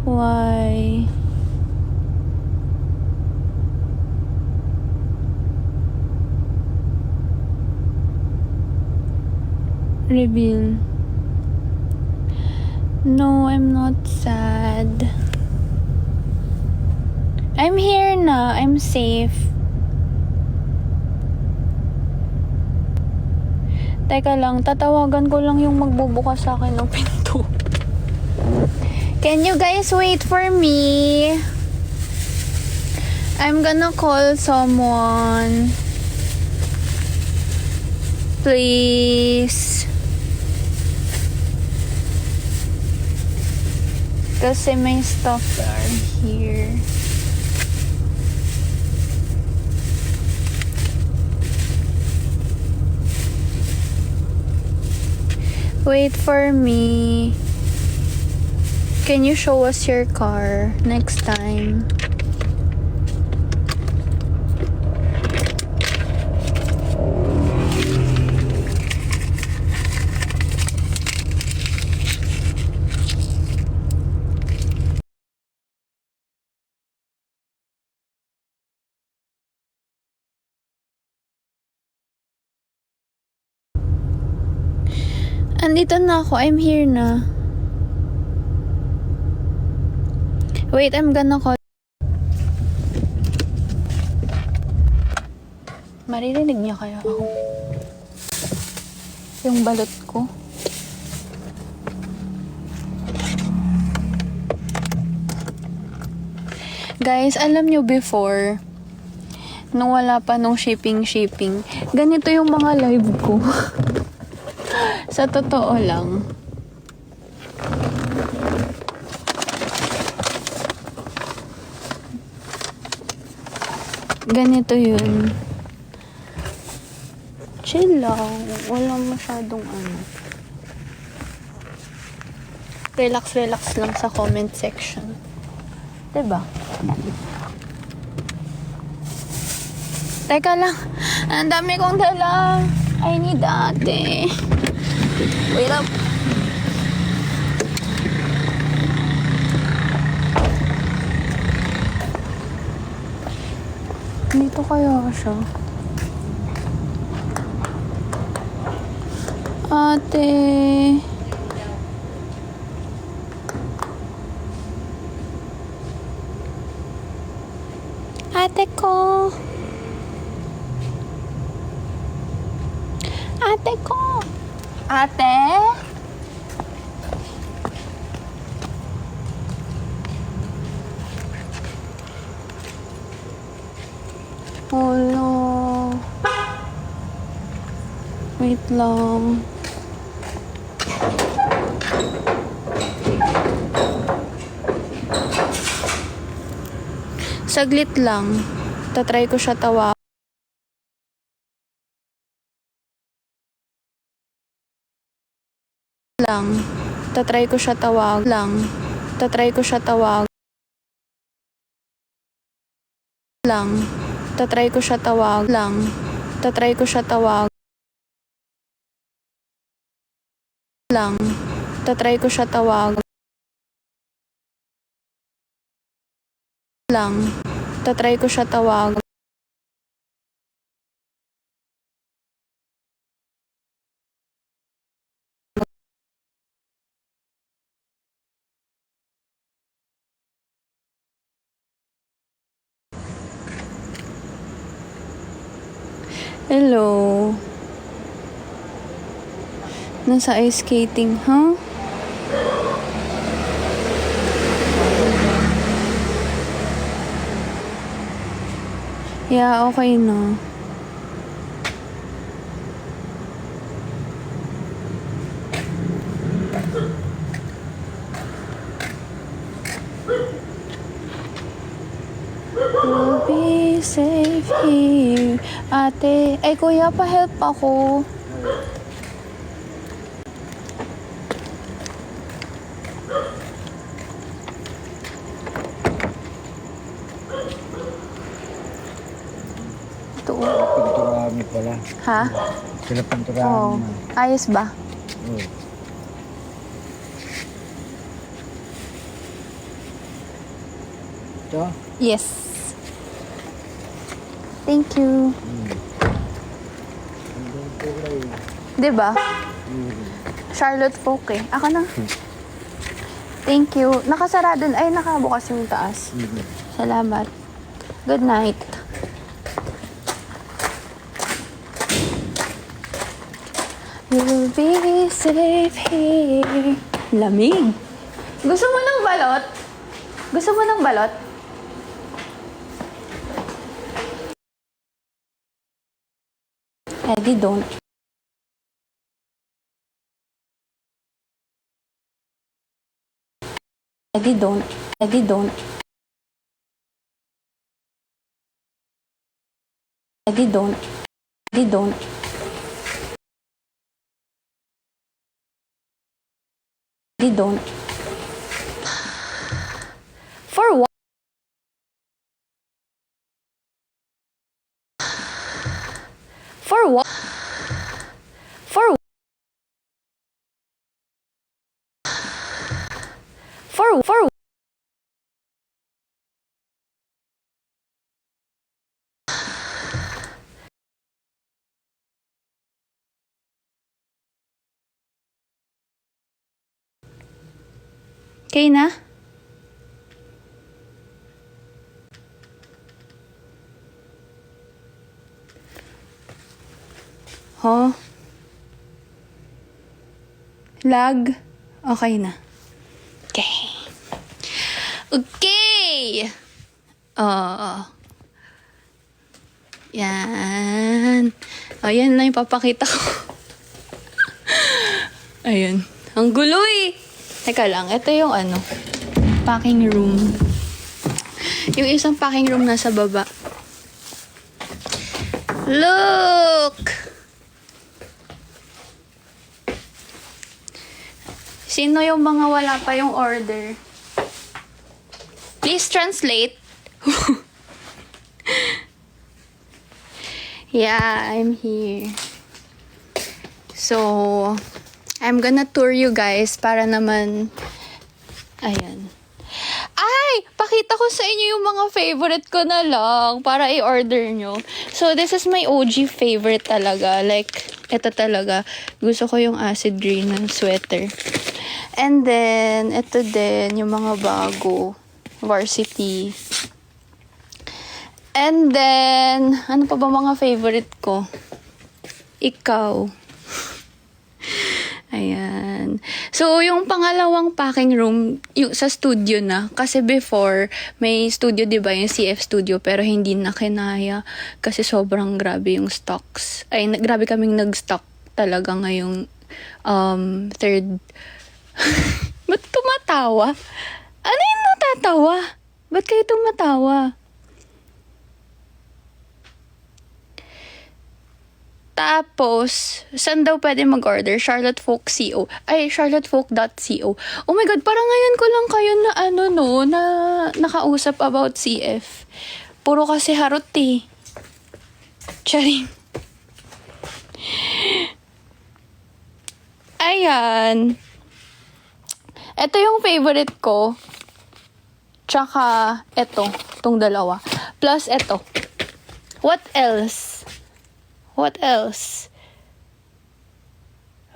S1: Why? Reveal. No, I'm not sad. I'm here na. I'm safe. Teka lang, tatawagan ko lang yung magbubukas sa akin ng pinto. Can you guys wait for me? I'm gonna call someone. Please. Kasi may stuff are here. Wait for me. Can you show us your car next time? Andito na ako. I'm here na. Wait, I'm gonna call. Maririnig niya kaya ako? Yung balot ko. Guys, alam nyo before, nung wala pa nung shipping, ganito yung mga live ko. Sa totoo lang. Ganito yun. Chill lang. Walang masyadong ano. Relax lang sa comment section. Diba? Teka lang. Ang dami kong dala. I need ate. Wait up. Dito kaya siya. Ate. Ate ko. Ate ko. Ate? Oh no. Wait lang. Saglit lang. Tatry ko siya tawa. Tatry ko siya tawag. Tatry ko siya tawag. Tatry ko siya tawag. Tatry ko siya tawag. Tatry ko siya tawag. Tatry ko siya tawag. Hello. Nasa ice skating, huh? Yeah, okay na. We'll be safe here. Ate, ay kuya, pa-help ako. Ito.
S6: Pinturami pala.
S1: Ha?
S6: Sila pinturami.
S1: Oh. Ayos ba?
S6: Ito?
S1: Yes. Thank you. Diba? Charlotte Folk eh. Ako na. Thank you. Nakasarado. Ay, nakabukas yung taas. Salamat. Good night. You'll be safe here. Lamig. Gusto mo ng balot? Gusto mo ng balot? Eddie, don't. Eddie, don't. Eddie, don't. Eddie, don't. Eddie, don't. Eddie, don't. For what? For what? For Okay na? Huh? Lag? Okay na. Okay. Okay! Yan. Ayan na yung papakita ko. Ayun. Ang gulo eh. Teka lang, ito yung packing room. Yung isang packing room nasa baba. Look! Sino yung mga wala pa yung order? Please translate. Yeah, I'm here. So, I'm gonna tour you guys para naman, ayan. Ay! Pakita ko sa inyo yung mga favorite ko na lang para i-order nyo. So, this is my OG favorite talaga. Like, ito talaga. Gusto ko yung acid green ng sweater. And then, ito din, yung mga bago. Varsity. And then, ano pa ba mga favorite ko? Ikaw. Ayan. So, yung pangalawang packing room, yung sa studio na. Kasi before, may studio, diba? Yung CF studio. Pero hindi na kinaya. Kasi sobrang grabe yung stocks. Ay, grabe kaming nag-stock talaga ngayong third. Ba't tumatawa? Ano yung natatawa? Ba't kayo tumatawa? Tapos, saan daw pwede mag-order? Charlotte Folk CO. Ay, charlottefolk.co. Oh my God, parang ngayon ko lang kayo na nakausap about CF. Puro kasi harot eh. Charing. Ayan. Ito yung favorite ko. Tsaka, itong dalawa. Plus, ito. What else? What else?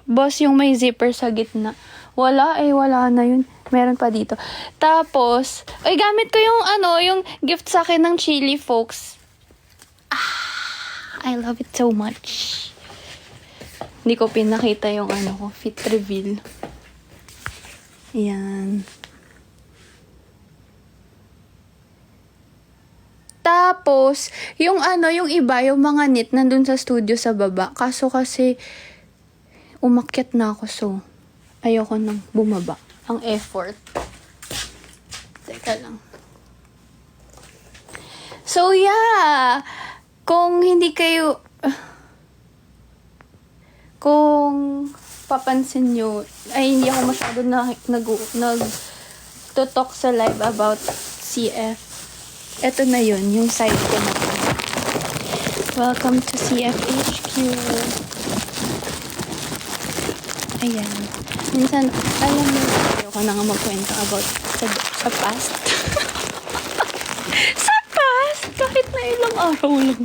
S1: Boss, yung may zipper sa gitna. Wala na yun. Meron pa dito. Tapos, gamit ko yung yung gift sa akin ng Chili folks. I love it so much. Hindi ko pinakita yung fit reveal. Ayan. Tapos, yung yung iba, yung mga knit, nandun sa studio sa baba. Kaso kasi, umakyat na ako, so, ayoko nang bumaba. Ang effort. Teka lang. So, yeah. Kung hindi kayo, kung papansin nyo, ay hindi ako masyado nag-talk sa live about CF. Ito na yun, yung side ko na to. Welcome to CFHQ. Ayan. Minsan, alam mo, ayoko na nga magkwento about sa past. Sa past! Kahit na ilang araw lang.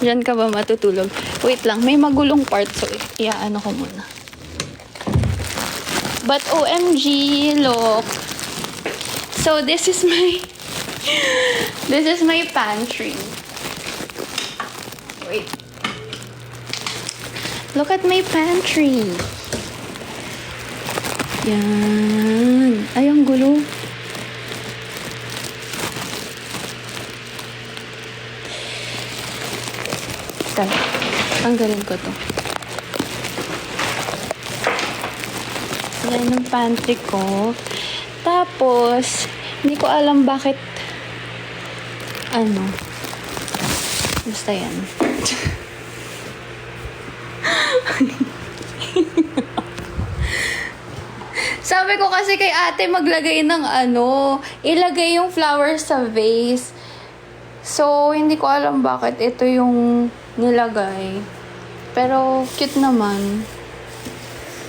S1: Diyan ka ba matutulog? Wait lang, may magulong part, so iaano ko muna. But OMG, look. So this is my pantry. Wait. Look at my pantry. Yan. Ay, ang gulo. Tara, tanggalin ko to. Yan yung pantry ko. Tapos, hindi ko alam bakit basta yan. Sabi ko kasi kay ate maglagay ng ilagay yung flowers sa vase. So, hindi ko alam bakit ito yung nilagay. Pero, cute naman.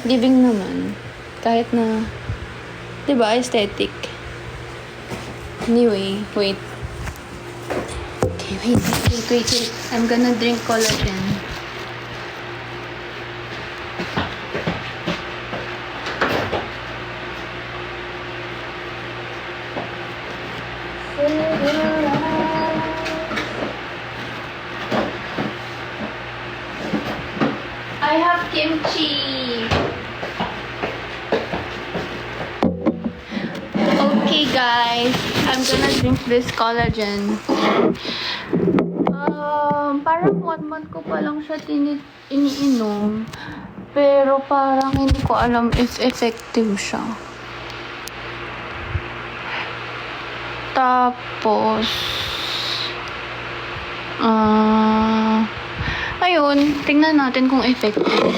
S1: Giving naman. Kahit na, diba, aesthetic. Anyway, wait. Okay, wait. I'm gonna drink collagen. I have kimchi. Okay guys, I'm gonna drink this collagen. Parang 1 month ko pa lang siya iniinom. Pero parang hindi ko alam if effective siya. Tapos, ayun, tingnan natin kung effective.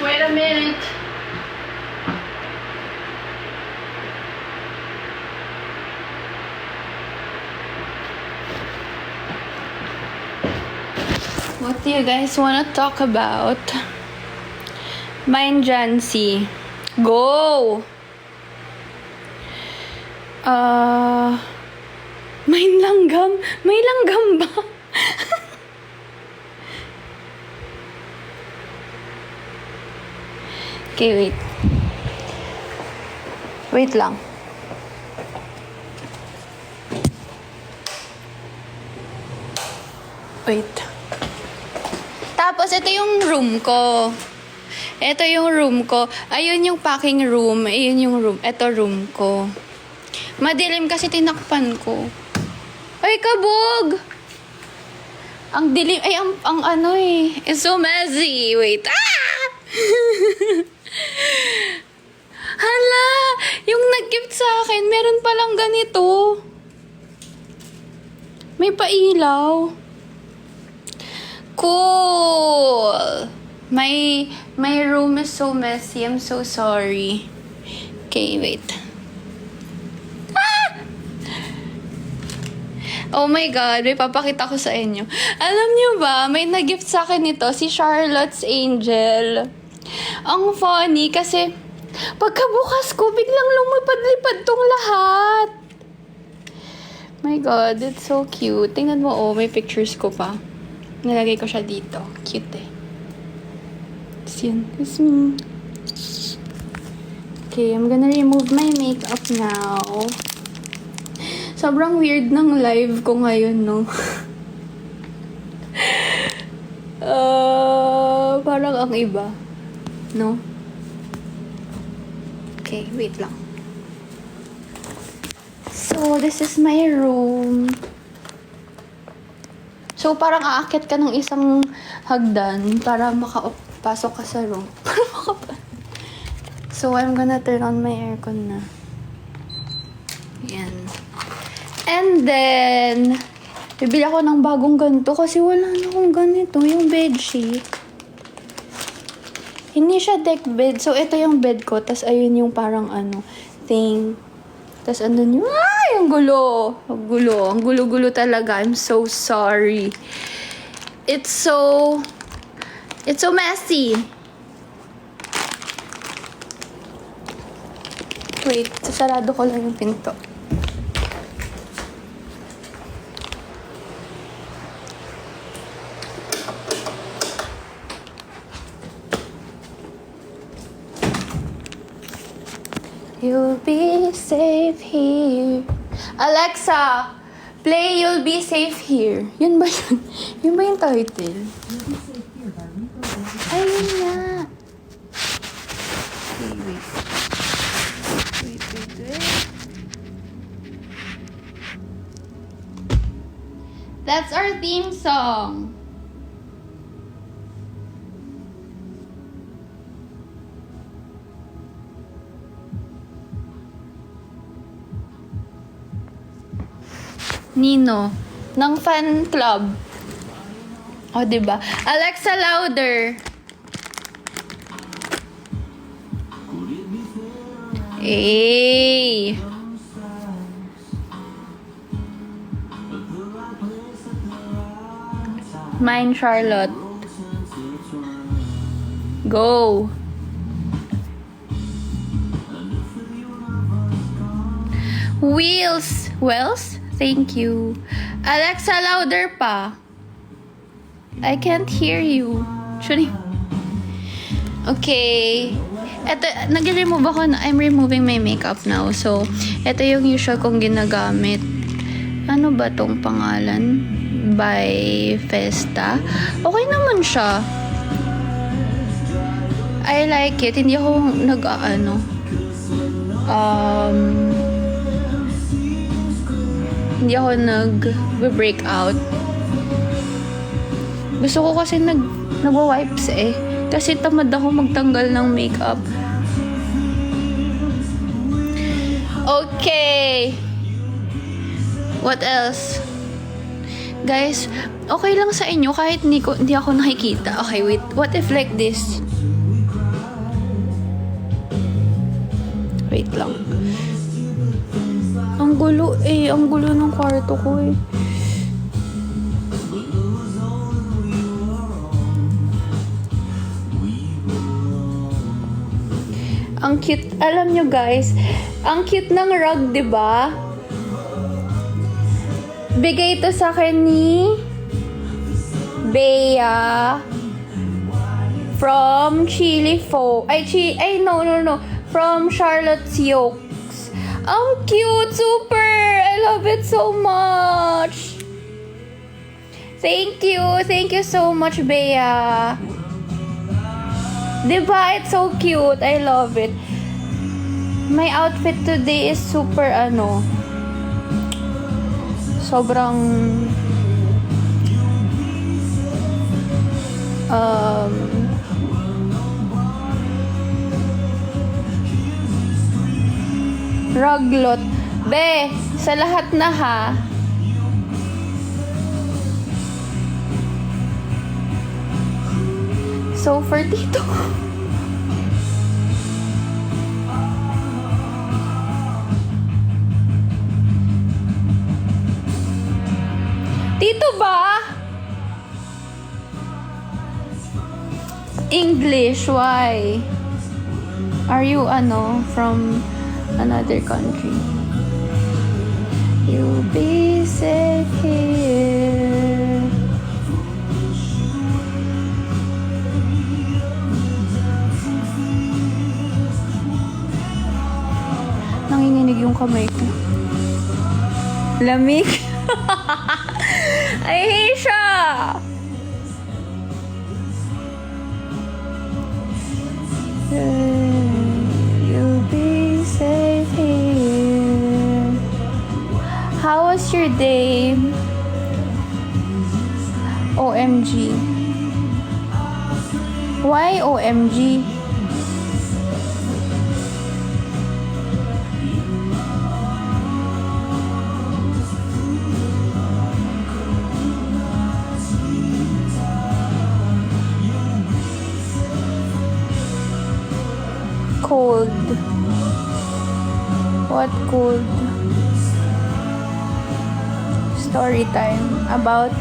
S1: Wait a minute. What do you guys want to talk about? Mine Jancy. Go! Mine langgam? May langgam ba? Okay, wait. Wait lang. Wait. Tapos, ito yung room ko. Ito yung room ko. Ayun yung packing room. Ayun yung room. Ito room ko. Madilim kasi tinakpan ko. Ay, kabog! Ang dilim. Ay, ang ano eh. It's so messy. Wait. Ah! Hala! Yung nag-gift sa akin, meron palang ganito. May pailaw. Cool! My room is so messy. I'm so sorry. Okay, wait. Ah! Oh my God, may papakita ko sa inyo. Alam niyo ba, may nag-gift sa akin nito, si Charlotte's Angel. Ang funny kasi pagkabukas ko, biglang lumipad-lipad tong lahat. My God, it's so cute. Tingnan mo, may pictures ko pa. Nalagay ko siya dito. Cute eh. Tapos yun. It's me. Okay, I'm gonna remove my makeup now. Sobrang weird ng live ko ngayon, no? Parang ang iba. No? Okay, wait lang. So, this is my room. So, parang aakyat ka ng isang hagdan para makapasok ka sa room. So, I'm gonna turn on my aircon na. Yan. And then, bibili ako ng bagong ganito kasi wala na akong ganito, yung bedsheet. Hindi siya deck bed. So, ito yung bed ko. Tapos, ayun yung parang thing. Tapos, andun yung, ang gulo. Ang gulo. Ang gulo-gulo talaga. I'm so sorry. It's so messy. Wait, sasarado ko lang yung pinto. You'll be safe here. Alexa, play You'll Be Safe Here. Yun ba yun? Yun ba yung title? Ayun nga. Okay, wait. Wait. That's our theme song. Nino, ng fan club. O, diba? Alexa, louder. Hey. Mine, Charlotte. Go. Wells? Thank you. Alexa, louder pa. I can't hear you. Okay. Eto, nag-remove ako na. I'm removing my makeup now. So, ito yung usual kong ginagamit. Ano ba tong pangalan? By Festa. Okay naman siya. I like it. Hindi ako hindi ako nag-breakout. Gusto ko kasi nagwa-wipes eh. Kasi tamad ako magtanggal ng makeup. Okay. What else? Guys, okay lang sa inyo kahit hindi ako nakikita. Okay, wait. What if like this? Wait lang. Ang gulo eh. Ang gulo ng kwarto ko eh. Ang cute. Alam nyo guys, ang cute ng rug, diba? Bigay ito sa akin ni Bea from from Charlotte's Yolks. Ang cute, super! I love it so much. Thank you so much, Bea. Diba? It's so cute. I love it. My outfit today is super sobrang ruglot. Be, sa lahat na ha. So, for Tito. Tito ba? English, why? Are you, from another country? You'll be safe here. Nanginginig yung kamay ko. Lamig. I hate siya. You'll be safe here. How was your day? OMG. Why OMG? cold? What cold? Story time about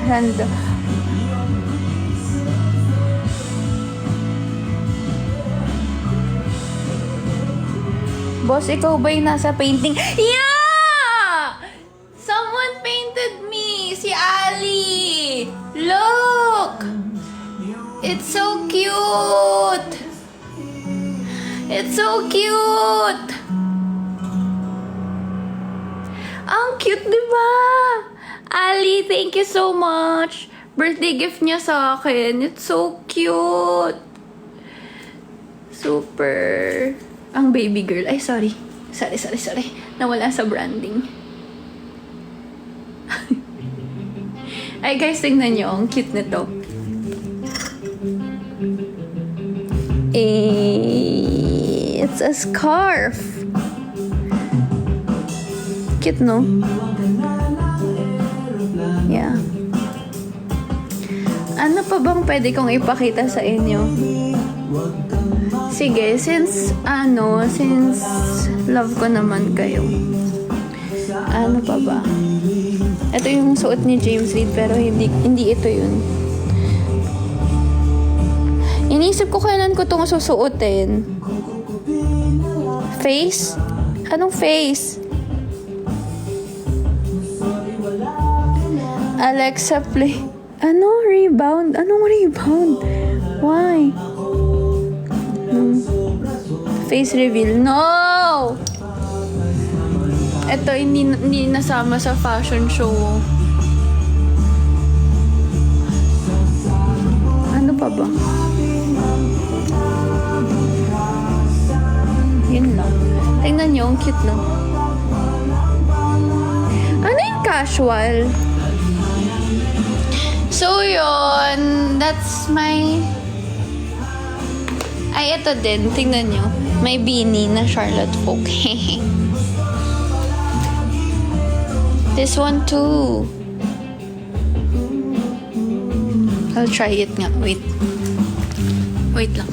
S1: random. Boss, ikaw ba yung nasa painting? Yeah! Someone painted me! Si Ali! Look! It's so cute! It's so cute! Ang cute, di ba? Ali, thank you so much. Birthday gift niya sa akin. It's so cute. Super. Ang baby girl. Ay, sorry. Sorry. Nawala sa branding. Ay, guys, tingnan nyo. Ang cute nito. It's a scarf. Cute, no? Yeah. Ano pa bang pwede kong ipakita sa inyo? Sige, since love ko naman kayo. Ano pa ba? Ito yung suot ni James Reid pero hindi ito yun. Inisip ko kailan ko itong susuotin. Face? Anong face? Alexa, play. Rebound? Anong rebound? Why? Face reveal. No! Ito, hindi nasama sa fashion show. Ano pa ba? Yun lang. Tingnan nyo, ang cute, no? Ano yung casual? So, yun. That's my... Ay, ito din. Tingnan nyo. May beanie na Charlotte Folk. This one too. I'll try it nga. Wait. Wait lang.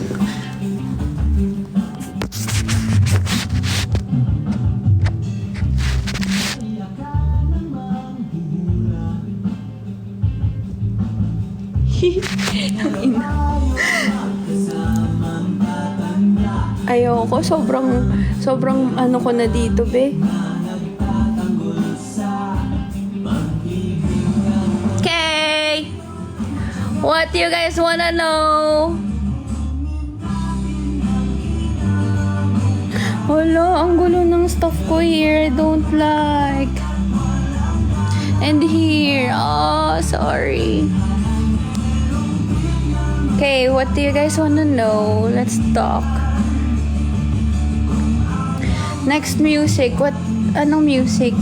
S1: Ayoko, sobrang ano ko na dito, be. Okay. What do you guys wanna know? Hala, ang gulo ng stuff ko here. I don't like. And here. Oh, sorry. Okay, what do you guys wanna know? Let's talk. Next music. Anong music?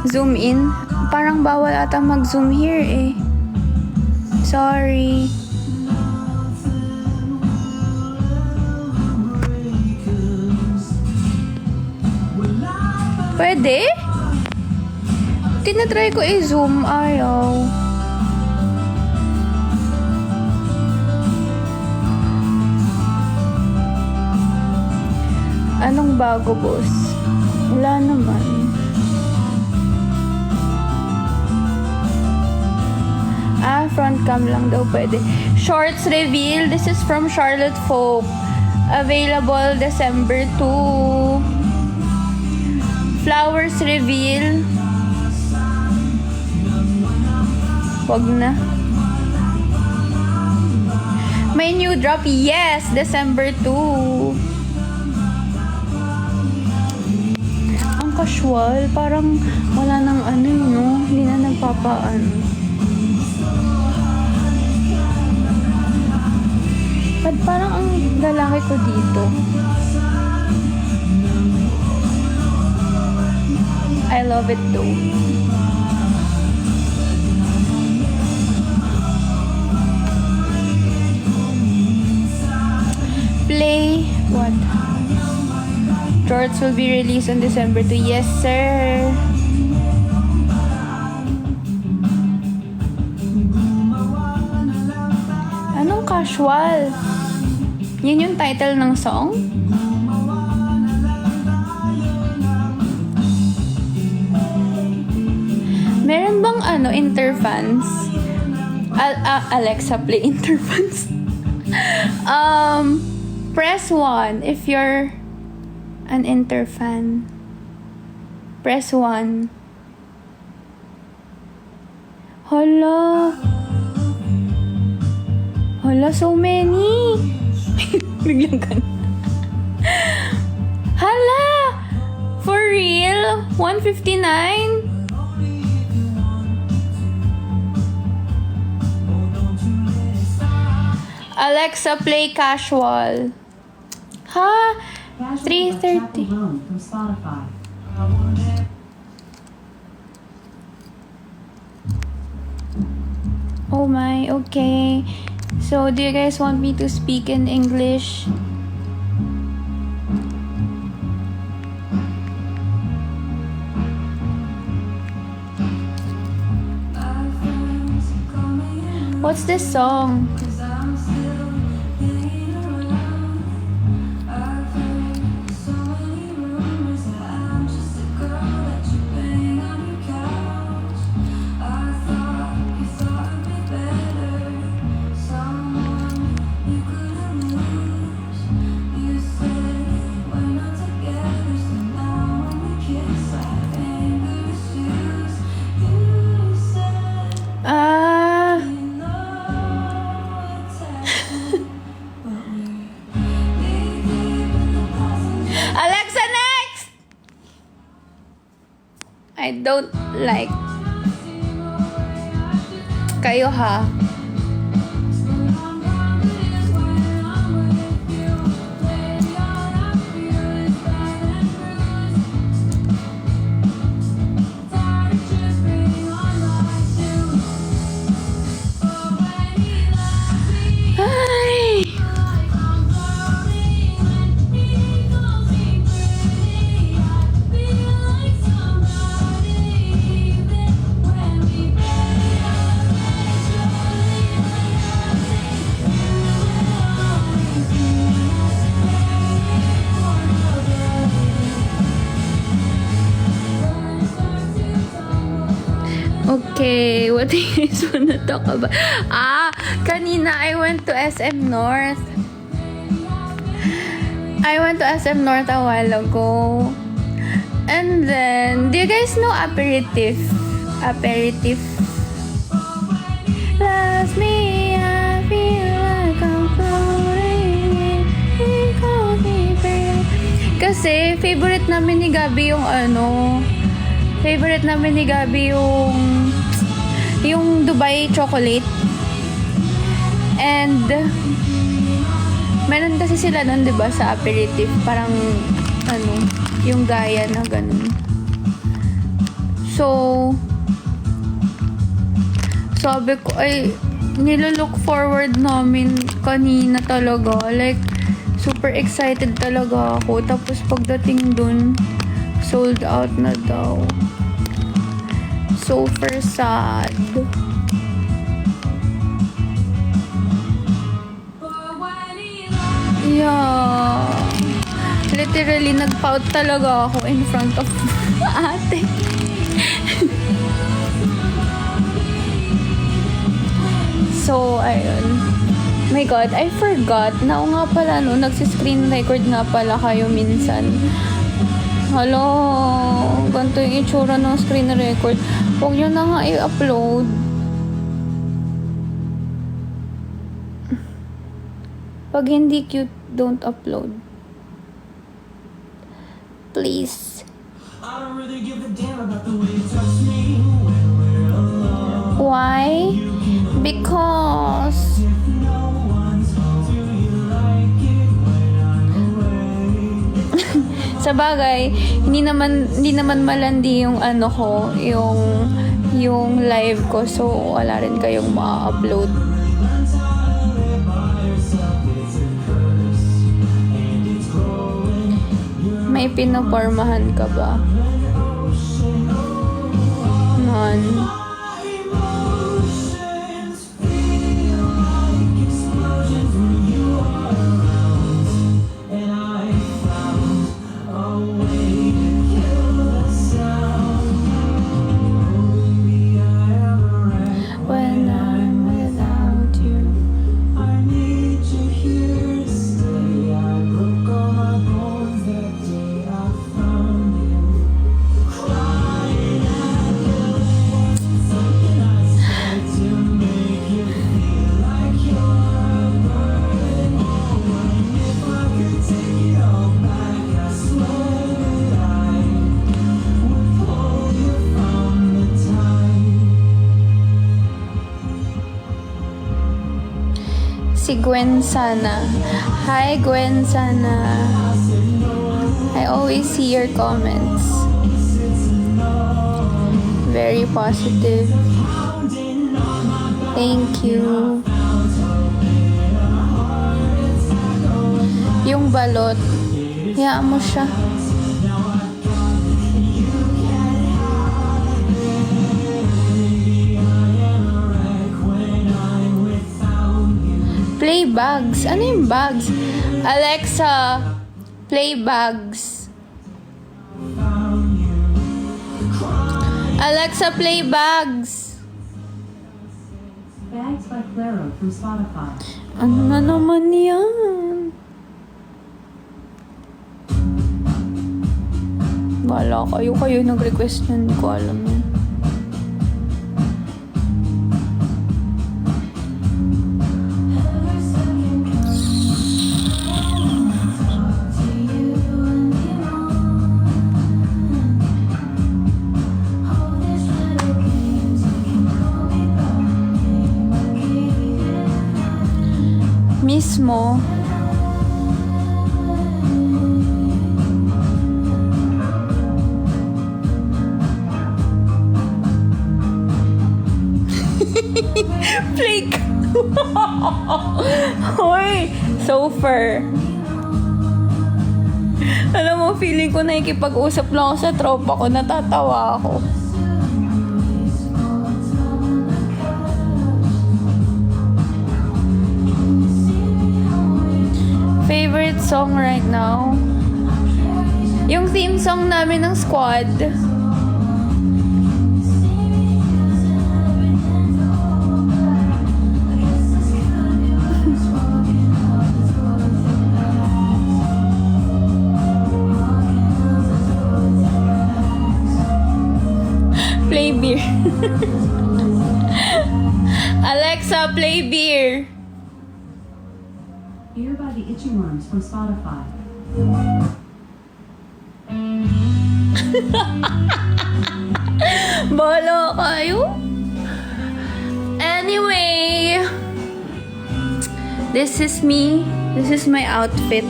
S1: Zoom in? Parang bawal ata mag-zoom here eh. Sorry. Pwede? Tinatry ko i-zoom. Ayaw. Anong bago, boss? Wala naman. Front cam lang daw pwede. Shorts reveal. This is from Charlotte Folk. Available December 2. Flowers reveal. Wag na. May new drop. Yes! December 2. Ang casual. Parang wala nang ano, no? Hindi na nagpapaan. But parang ang lalaki ko dito. I love it though.
S7: shorts will be released on December 2. Yes, sir. Anong casual? Yun yung title ng song? Meron bang interfans? Alexa, play interfans. Press 1 if you're an interfan. Press 1. Hala, so many. Biglang ganun. Hala! For real? 159? Alexa, play casual. Ha? 3:30.
S8: From Spotify.
S7: Oh my, okay. So, do you guys want me to speak in English? What's this song? Alexa, next! I don't like kayo, ha? Ay! Okay, what do you guys wanna talk about? Kanina I went to SM North. I went to SM North a while ago. And then, do you guys know aperitif? Aperitif. Loves me, I feel like I'm floating. He calls me pretty. Kasi, favorite namin ni Gabi yung favorite namin ni Gabi yung Dubai chocolate. And meron kasi sila nun, 'di ba, sa aperitif, parang yung gaya na ganun. So sabi ko ay nilolook forward namin kanina talaga, like super excited talaga ako. Tapos pagdating dun, sold out na daw. Super sad. Yeah. Literally, nag-pout talaga ako in front of ate. So, ayun. My God, I forgot. Na nga pala, nagsiscreen record nga pala kayo minsan. Hello, ganito yung itsura ng screen record. Huwag nyo na nga i-upload. Pag hindi cute, don't upload. Please. Why? Because sa bagay, hindi naman malandi yung yung live ko, so wala rin kayong ma-upload. May pinapormahan ka ba? None. When I'm without you. Si Gwen Sana. Hi, Gwen Sana. I always see your comments. Very positive. Thank you. Yung balot, hayaan mo siya. Play bags. Ano yung bags? Alexa, play bags. Alexa, play bags.
S8: Bags by Claro from Spotify.
S7: Ano na naman yan? Wala kayo nag-request na, hindi ko alam yan. Mismo. Play ka. Hoy, Sofer. Alam mo, feeling ko nakikipag-usap lang ako sa tropa ko, natatawa ako. Favorite song right now? Yung theme song namin ng squad. Play beer. Alexa, play beer.
S8: Ear by the Itchy Worms from Spotify.
S7: Bala kayo. Anyway, this is me. This is my outfit.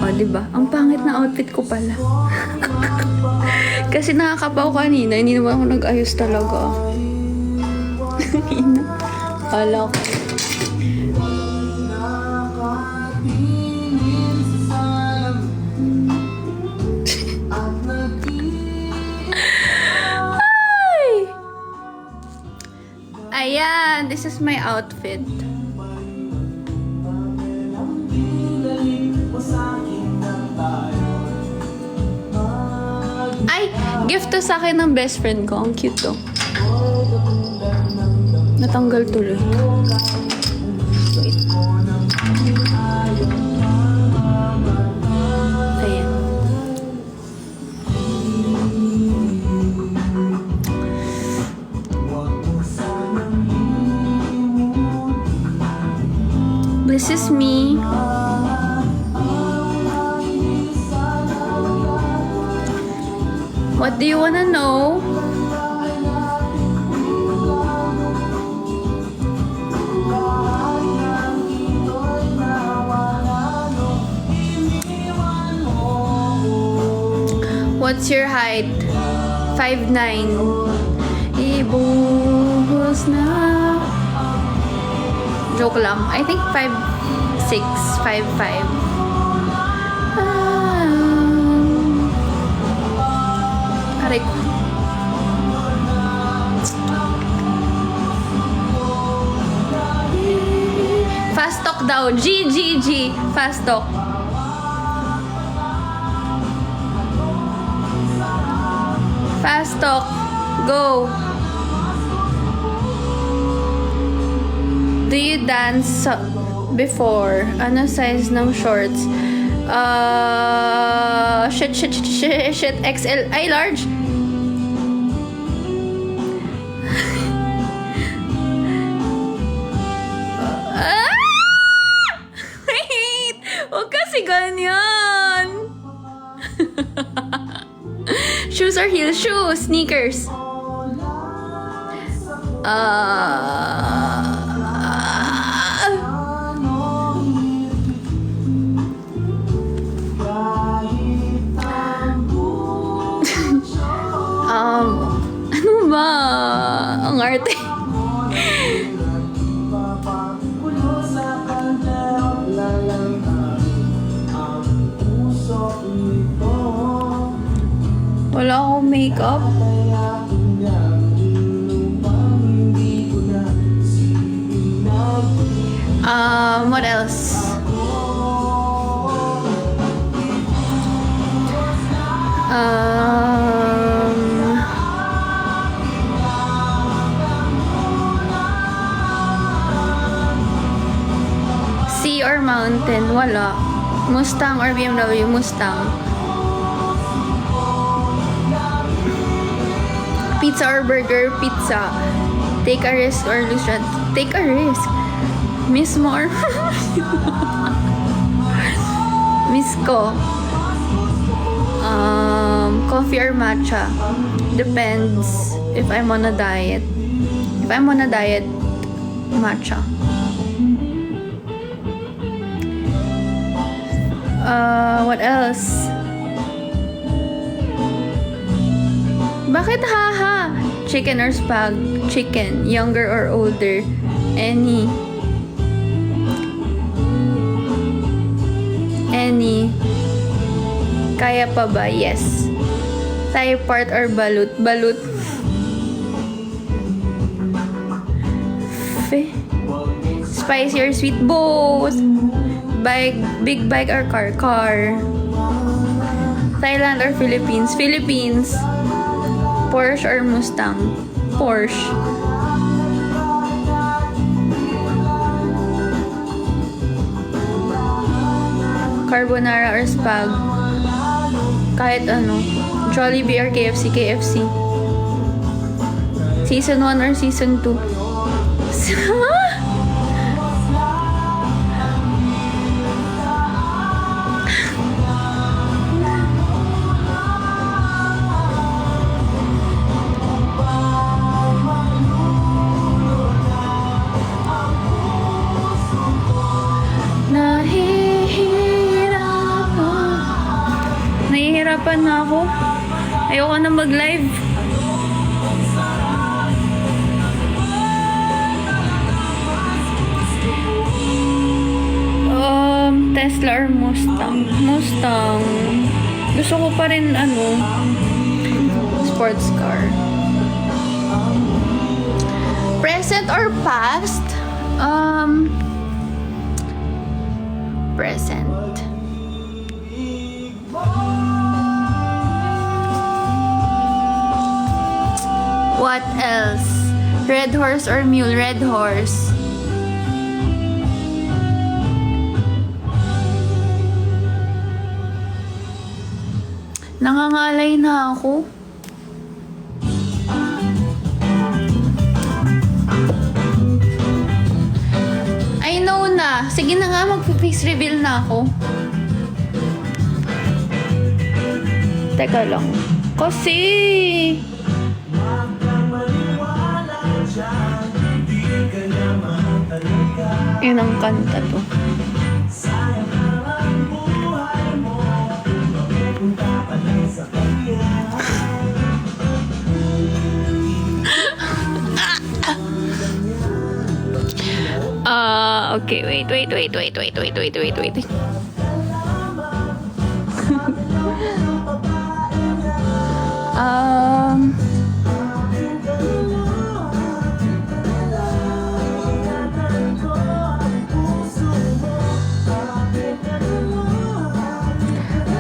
S7: O, diba? Ang pangit na outfit ko pala. Kasi nakakapaw kanina, hindi naman ako nag-ayos talaga. Kala ko. Ayan, this is my outfit. Ay, gift to sa akin ng best friend ko. Ang cute to. Natanggal tuloy. Wait. Ayan. This is me. What do you wanna know? What's your height? 5'9". Ibuhos na. Joke lang. I think 5'6", 5'5". daw. G, G, G. Fast talk. Fast talk. Go. Do you dance before? Ano size ng shorts? Shit, XL. Ay, large. Wait! Huwag kasi ganyan. Shoes or heels? Shoes. Sneakers. Ano ba? Ang arte. Wala akong makeup. What else? Sea or mountain? Wala. Mustang or BMW? Mustang. Pizza or burger? Pizza. Take a risk or lose rent? Take a risk. Miss more? Miss ko. Coffee or matcha? Depends if I'm on a diet. If I'm on a diet, matcha. What else? Bakit haha? Chicken or spag? Chicken. Younger or older? Any. Any. Kaya pa ba? Yes. Thigh part or balut? Balut. Spicy or sweet? Both. Big bike or car? Car. Thailand or Philippines? Philippines. Porsche or Mustang? Porsche. Carbonara or spag? Kahit ano. Jollibee or KFC? KFC. Season 1 or Season 2? Nahihirapan na ako. Ayoko na mag-live. Tesla or Mustang? Mustang. Gusto ko pa rin sports car. Present or past? Present. What else? Red horse or mule? Red horse. Nangangalay na ako. I know na. Sige na nga, mag-face reveal na ako. Teka lang. Kasi... yun ang kanta to. Okay, wait.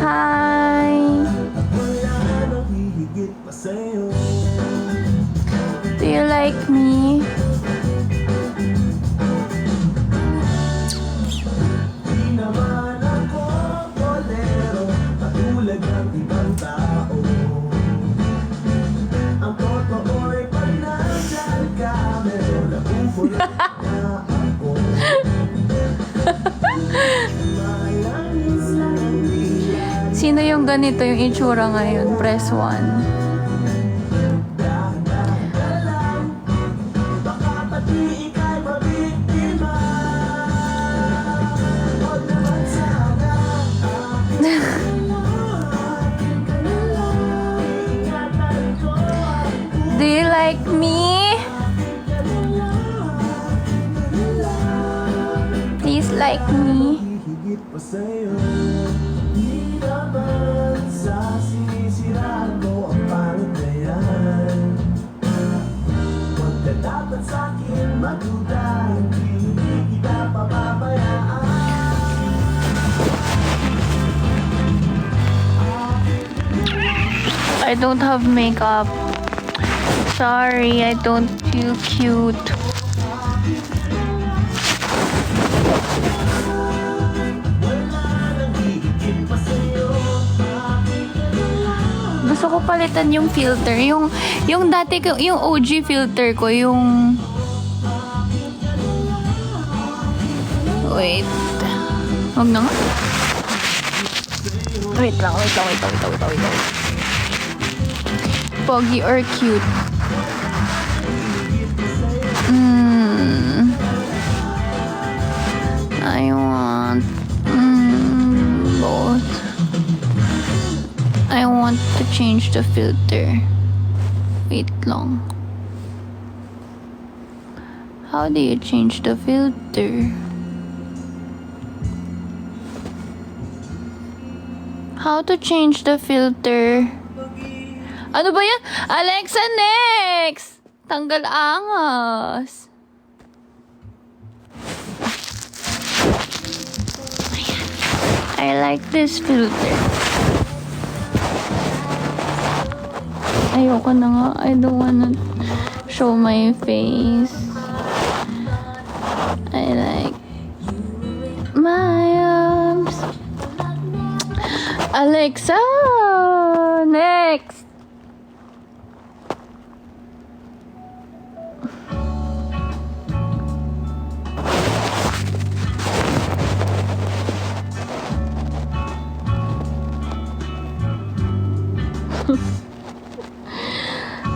S7: Hi! Do you like me? Sino yung ganito yung itsura ngayon? Press 1. Do you like me? Please like me. I don't have makeup. Sorry, I don't feel cute. Gusto ko palitan yung filter. Yung dati ko, yung OG filter ko, yung... Wait. Wag na nga. Wait lang. Pogi or cute? I want both. I want to change the filter. Wait long. How do you change the filter? How to change the filter? Ano ba yan? Alexa, next! Tanggal angas. I like this filter. Ayoko na nga. I don't wanna show my face. I like my arms. Alexa, next.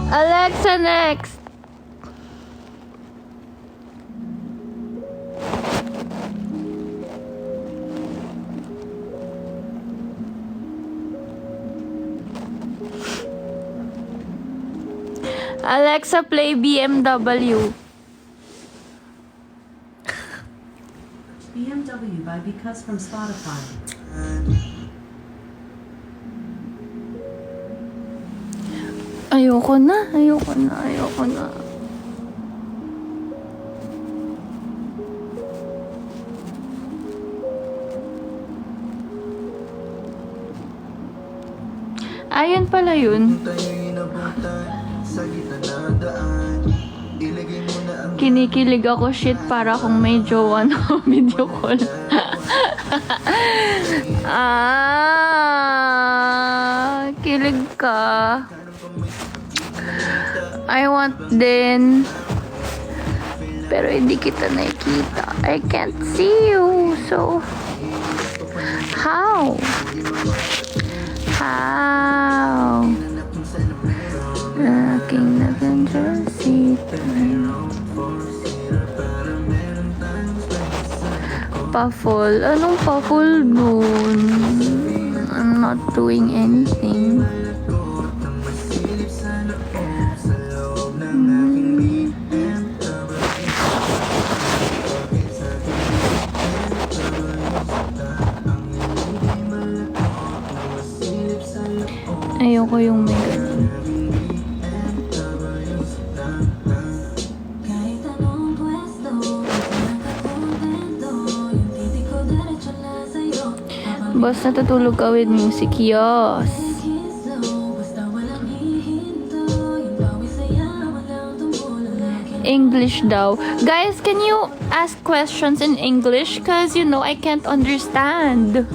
S7: Alexa, next. Alexa, play BMW.
S8: BMW by Because from Spotify.
S7: Ayoko na. Ayun pala yun. Kinikilig ako, shit, para kung may jowa na video call. Kilig ka. I want din. Pero hindi kita nakikita. I can't see you. So, how? Aking nag-enjoysita. Puffle. Anong puffle dun? I'm not doing anything. Ayoko yung may ganun. Boss, natutulog ka with music. Yes. English daw. Guys, can you ask questions in English? Cause you know I can't understand.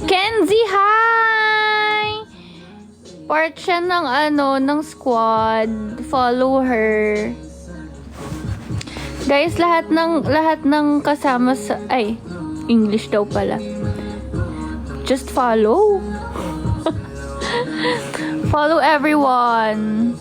S7: Kenzie, hi! Part siya ng ng squad. Follow her. Guys, lahat ng kasama sa English daw pala. Just follow. Follow everyone.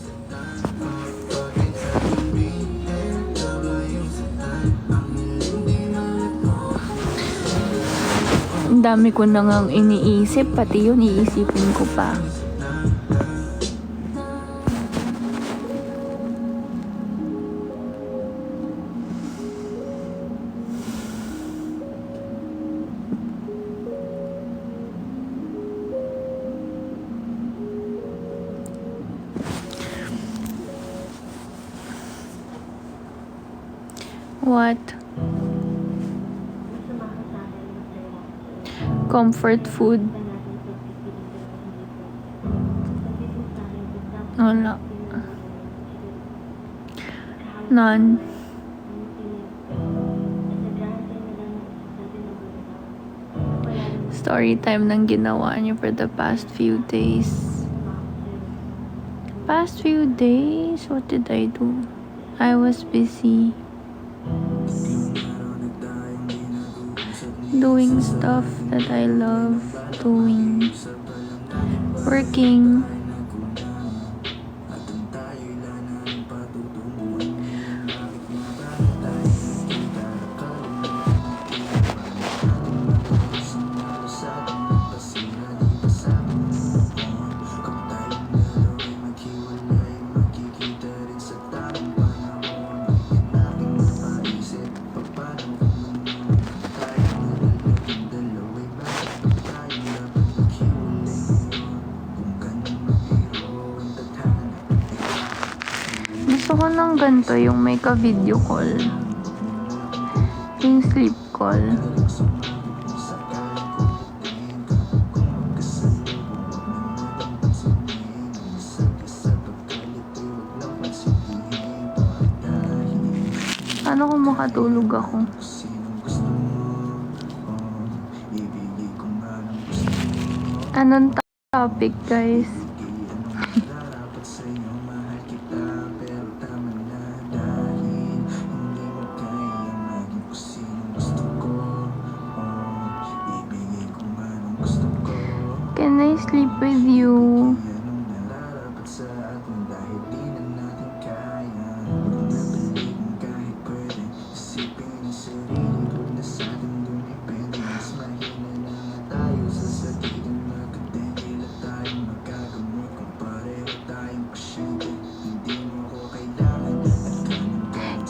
S7: Ang dami ko na ngang iniisip, pati yun iisipin ko pa. What? Comfort food. Wala. None. Story time ng ginawa niyo for the past few days. Past few days? What did I do? I was busy doing stuff that I love doing. Working. Gusto ko ng ganito, yung may ka-video call. Yung sleep call. Paano kung makatulog ako? Anong topic, guys? Can I sleep with you?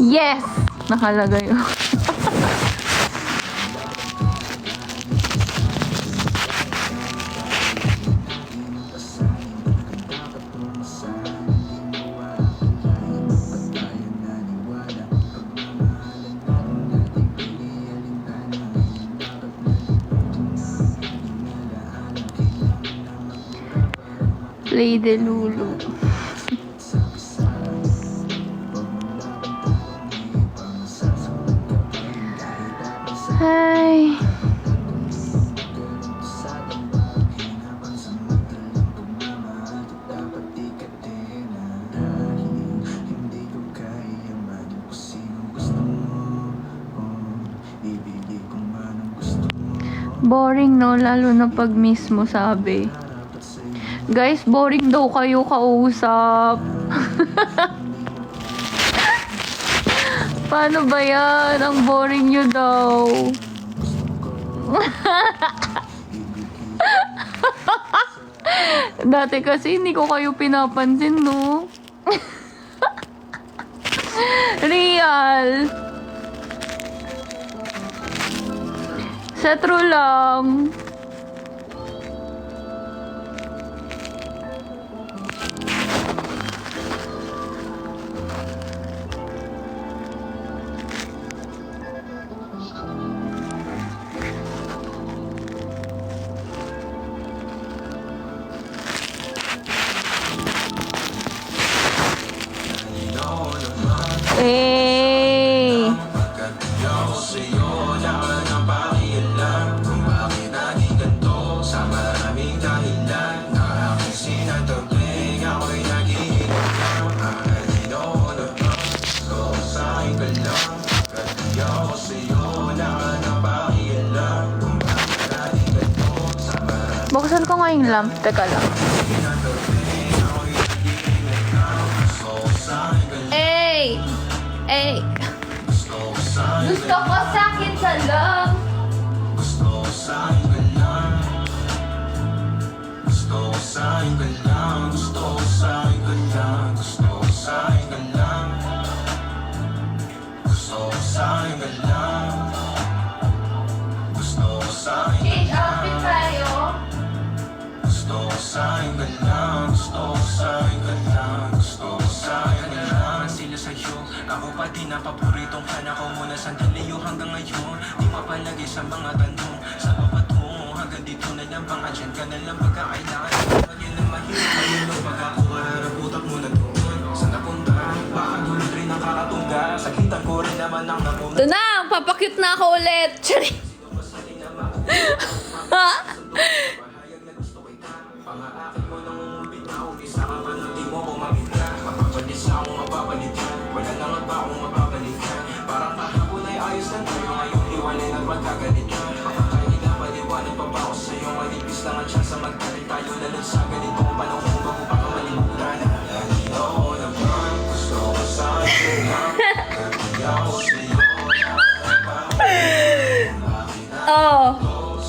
S7: Yes! Nakalagay yun. Play the Lulu. Hi. Boring, no? Lalo na pag mismo sabi. Guys, boring daw kayo kausap. Paano ba yan? Ang boring nyo daw. Dati kasi hindi ko kayo pinapansin, no? Real. Sa true lang. Buksan ko nga yung lamp. Teka lang. Hey! Hey! Gusto ko sakit sa love. Change outfit tayo.
S9: Sila sa'yo, ako pati na paboritong fan ako muna sandali yung hanggang ngayon. Di mapalagay sa mga tanong, sa papatungo hanggang dito na lang bang andyan ka na lang pagkakailangan. Yan ang mahirap ngayon ng pagkakuwara, putak mo na doon. Saan napunta? Baka dulot rin ang kakatungga. Sakitan ko rin naman ang napunta.
S7: Ito na! Papakit na ako ulit! Chari!
S9: Pang-aakit mo nang bitaw, isa ka ba nang di mo kumamit ka? Mapapalis na akong mapapalitan, wala na nga ba akong mapapalitan? Parang kahapon ay ayos lang tayo, ngayon hiwalay na magkagalit ka. Kahit na paliwanag pa ba ako sa'yo, malipis lang ang tsansa magtalit tayo na lang sa ganitong panahon bago pa ka malimutan. Nandito ako naman, gusto ko sa'yo lang, kaya ako sa'yo.
S7: Oh!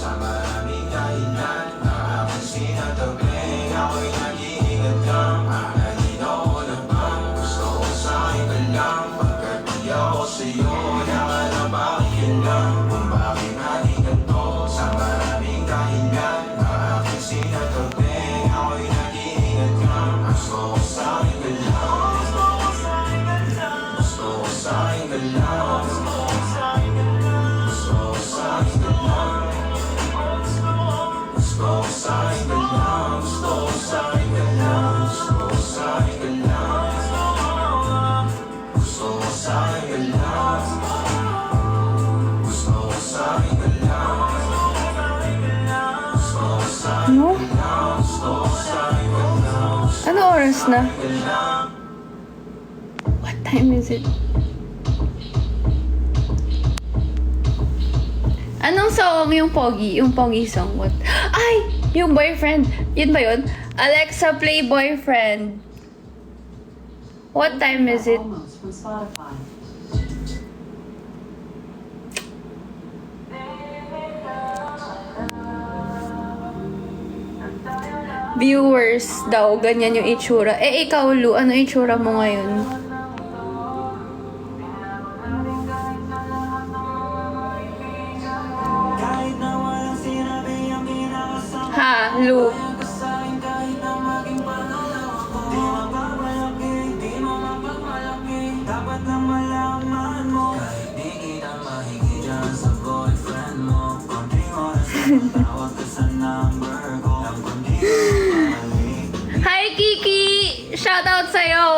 S9: Sa maraming dahilan, nakapansin at tabing ako'y nag-iingat lang. Nandito ako naman, gusto ko sa'yo ka lang. Pagkat di ako sa'yo, nakalabak yun lang. Kung bakit natin ganito, sa maraming dahilan, nakapansin at tabing ako'y nag-iingat lang. Gusto ko sa'yo ka lang. Gusto ko sa'yo ka lang. Gusto ko sa'yo ka lang. Gusto ko sa'yo ka lang. Gusto ko sa'yo ka lang. Gusto ko sa'yo ka lang. Gusto ko sa'yo ka lang. Gusto ko sa'yo ka lang. Gusto ko sa'yo ka lang. Gusto ko sa'yo
S7: No?
S9: ka lang. Gusto ko sa'yo ka lang.
S7: Ano oras na? What time is it? Anong song yung Pogi? Yung Pogi song. What? Ay! Yung boyfriend. Yun ba yun? Alexa, play boyfriend. What time is it?
S8: Almost from Spotify.
S7: Viewers daw, ganyan yung itsura. Eh, ikaw, Lu, ano itsura mo ngayon? Ha, Lu?
S9: dapat na malaman mo. Kahit di kita mahigit dyan sa boyfriend mo. Konting oras na matawag ka sa number ko. Alam ko di ka mamalig.
S7: Hi, Kiki! Shoutout sa'yo!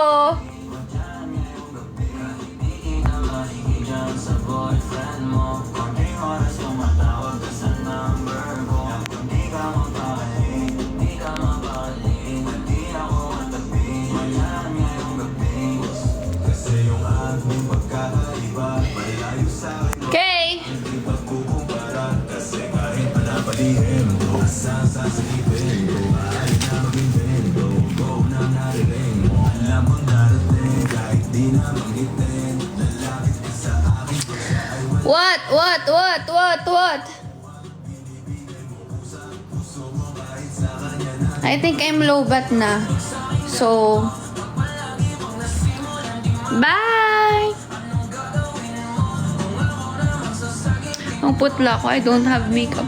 S9: Kahit di kita mahigit dyan sa boyfriend mo. Konting oras na matawag ka sa number ko. Alam ko di ka mapakaling. Di ka mapakaling. At di ako matabi. Mayan ngayong gabi. Kasi yung ating pagkakaiba malayo sa'kin.
S7: Okay!
S9: Hindi pagkukumpara. Kasi kahit panapalihin mo sasasipin ko. Ay na mag-invento. Go na narinig mo. Alam mong darating. Kahit di na mag-itin. Lalapit ka sa akin.
S7: What? I think I'm low-bat na. So, bye! Ang putla ko. I don't have makeup.